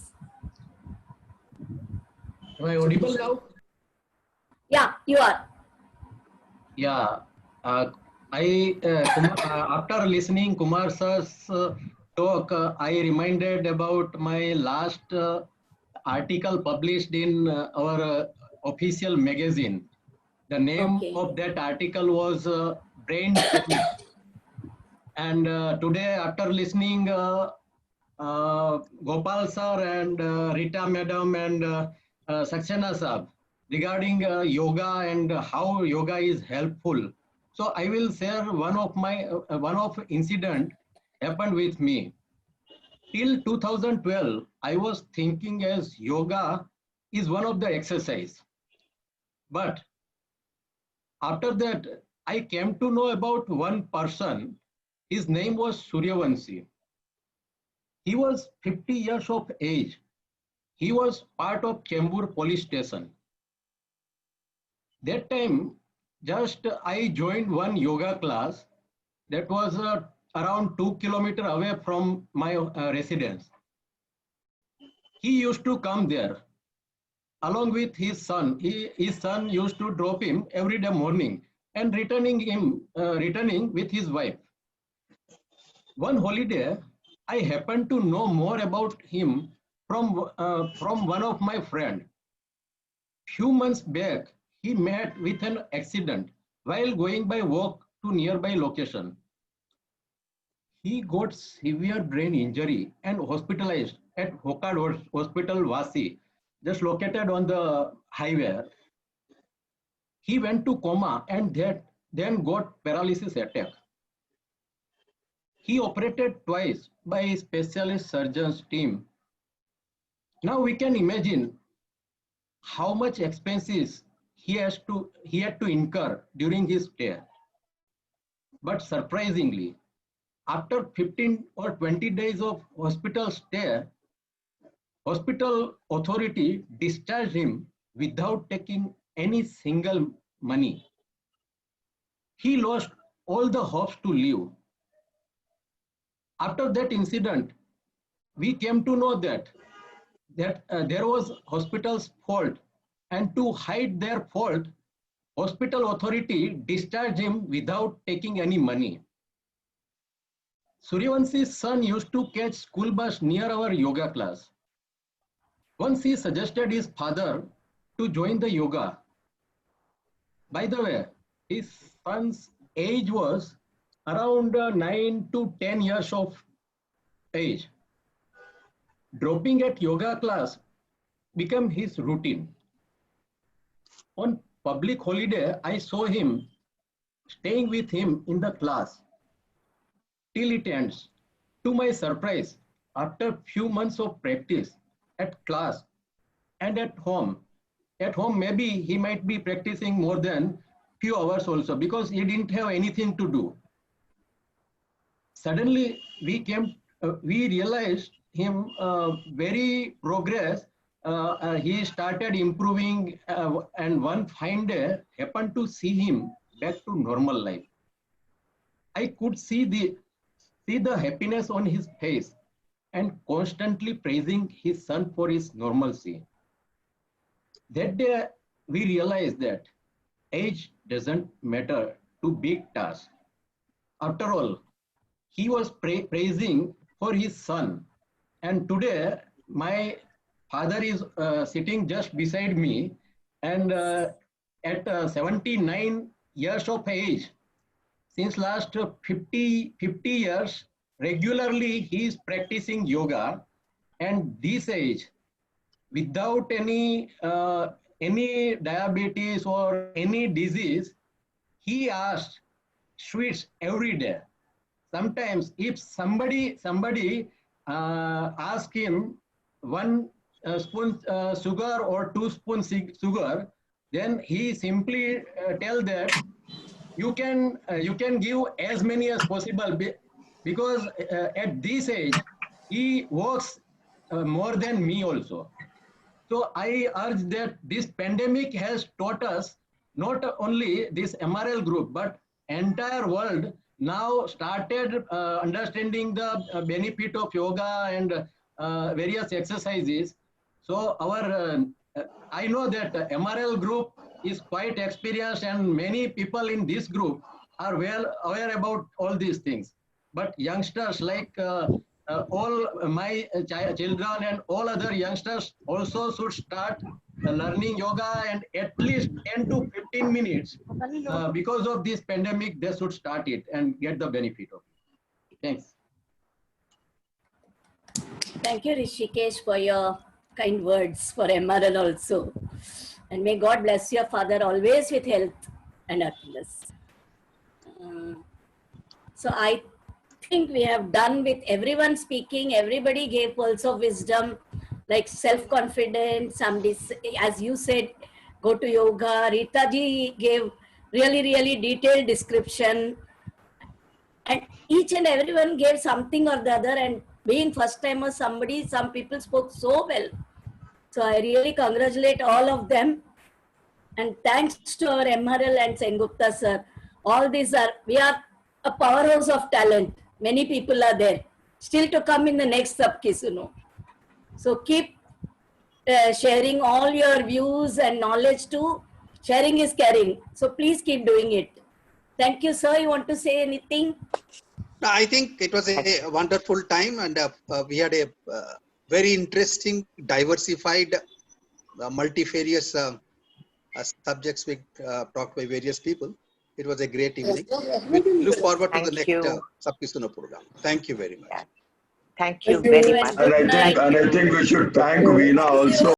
Am I audible now? Yeah, you are. Yeah. After listening Kumar sir's talk, I reminded about my last article published in our official magazine. The name of that article was Brain Technique. And today, after listening Gopal sir and Rita madam and Saxena sir regarding yoga and how yoga is helpful. So I will share one of incident happened with me. Till 2012, I was thinking as yoga is one of the exercise. But after that, I came to know about one person. His name was Suryavanshi. He was 50 years of age. He was part of Chembur police station. That time, just I joined one yoga class that was around 2 kilometers away from my residence. He used to come there along with his son. His son used to drop him every day morning and returning with his wife. One holiday, I happened to know more about him from one of my friend. Few months back, he met with an accident while going by walk to nearby location. He got severe brain injury and hospitalized at Hokad Hospital Vasi, just located on the highway. He went to coma and then got paralysis attack. He operated twice by a specialist surgeon's team. Now we can imagine how much expenses he had to incur during his stay. But surprisingly, after 15 or 20 days of hospital stay, hospital authority discharged him without taking any single money. He lost all the hopes to live. After that incident, we came to know that there was hospital's fault, and to hide their fault, hospital authority discharged him without taking any money. Suryavansi's son used to catch school bus near our yoga class. Once he suggested his father to join the yoga. By the way, his son's age was around 9 to 10 years of age. Dropping at yoga class became his routine. On public holiday, I saw him staying with him in the class till it ends. To my surprise, after few months of practice, at class and at home. At home, maybe he might be practicing more than few hours also because he didn't have anything to do. Suddenly, we realized him very progress. He started improving, and one fine day happened to see him back to normal life. I could see the happiness on his face and constantly praising his son for his normalcy. That day, we realized that age doesn't matter to big tasks. After all, he was praising for his son. And today, my father is sitting just beside me, and at 79 years of age, since last 50 years, regularly he is practicing yoga, and this age, without any diabetes or any disease, he asks sweets every day. Sometimes, if somebody ask him 1 spoon sugar or 2 spoons sugar, then he simply tell that you can give as many as possible because at this age he works more than me also. So I urge that this pandemic has taught us not only this MRL group but entire world now started understanding the benefit of yoga and various exercises. So I know that MRL group is quite experienced and many people in this group are well aware about all these things. But youngsters like all my children and all other youngsters also should start learning yoga, and at least 10 to 15 minutes because of this pandemic they should start it and get the benefit of it. Thanks. Thank you, Rishikesh, for your kind words for MRL also. And may God bless your father always with health and happiness. So I think we have done with everyone speaking. Everybody gave pearls of wisdom, like self-confidence. Somebody, as you said, go to yoga. Rita ji gave really detailed description. And each and everyone gave something or the other. And being first timer, some people spoke so well. So I really congratulate all of them. And thanks to our MRL and Sengupta sir. All these we are a powerhouse of talent. Many people are there still to come in the next Sabki Suno. So keep sharing all your views and knowledge too. Sharing is caring. So please keep doing it. Thank you, sir. You want to say anything? No, I think it was a wonderful time, and we had a very interesting, diversified, multifarious subjects we talked by various people. It was a great evening. We look forward to the next Sabki Suno program. Thank you very much. Thank you very much. And I think we should thank Veena also.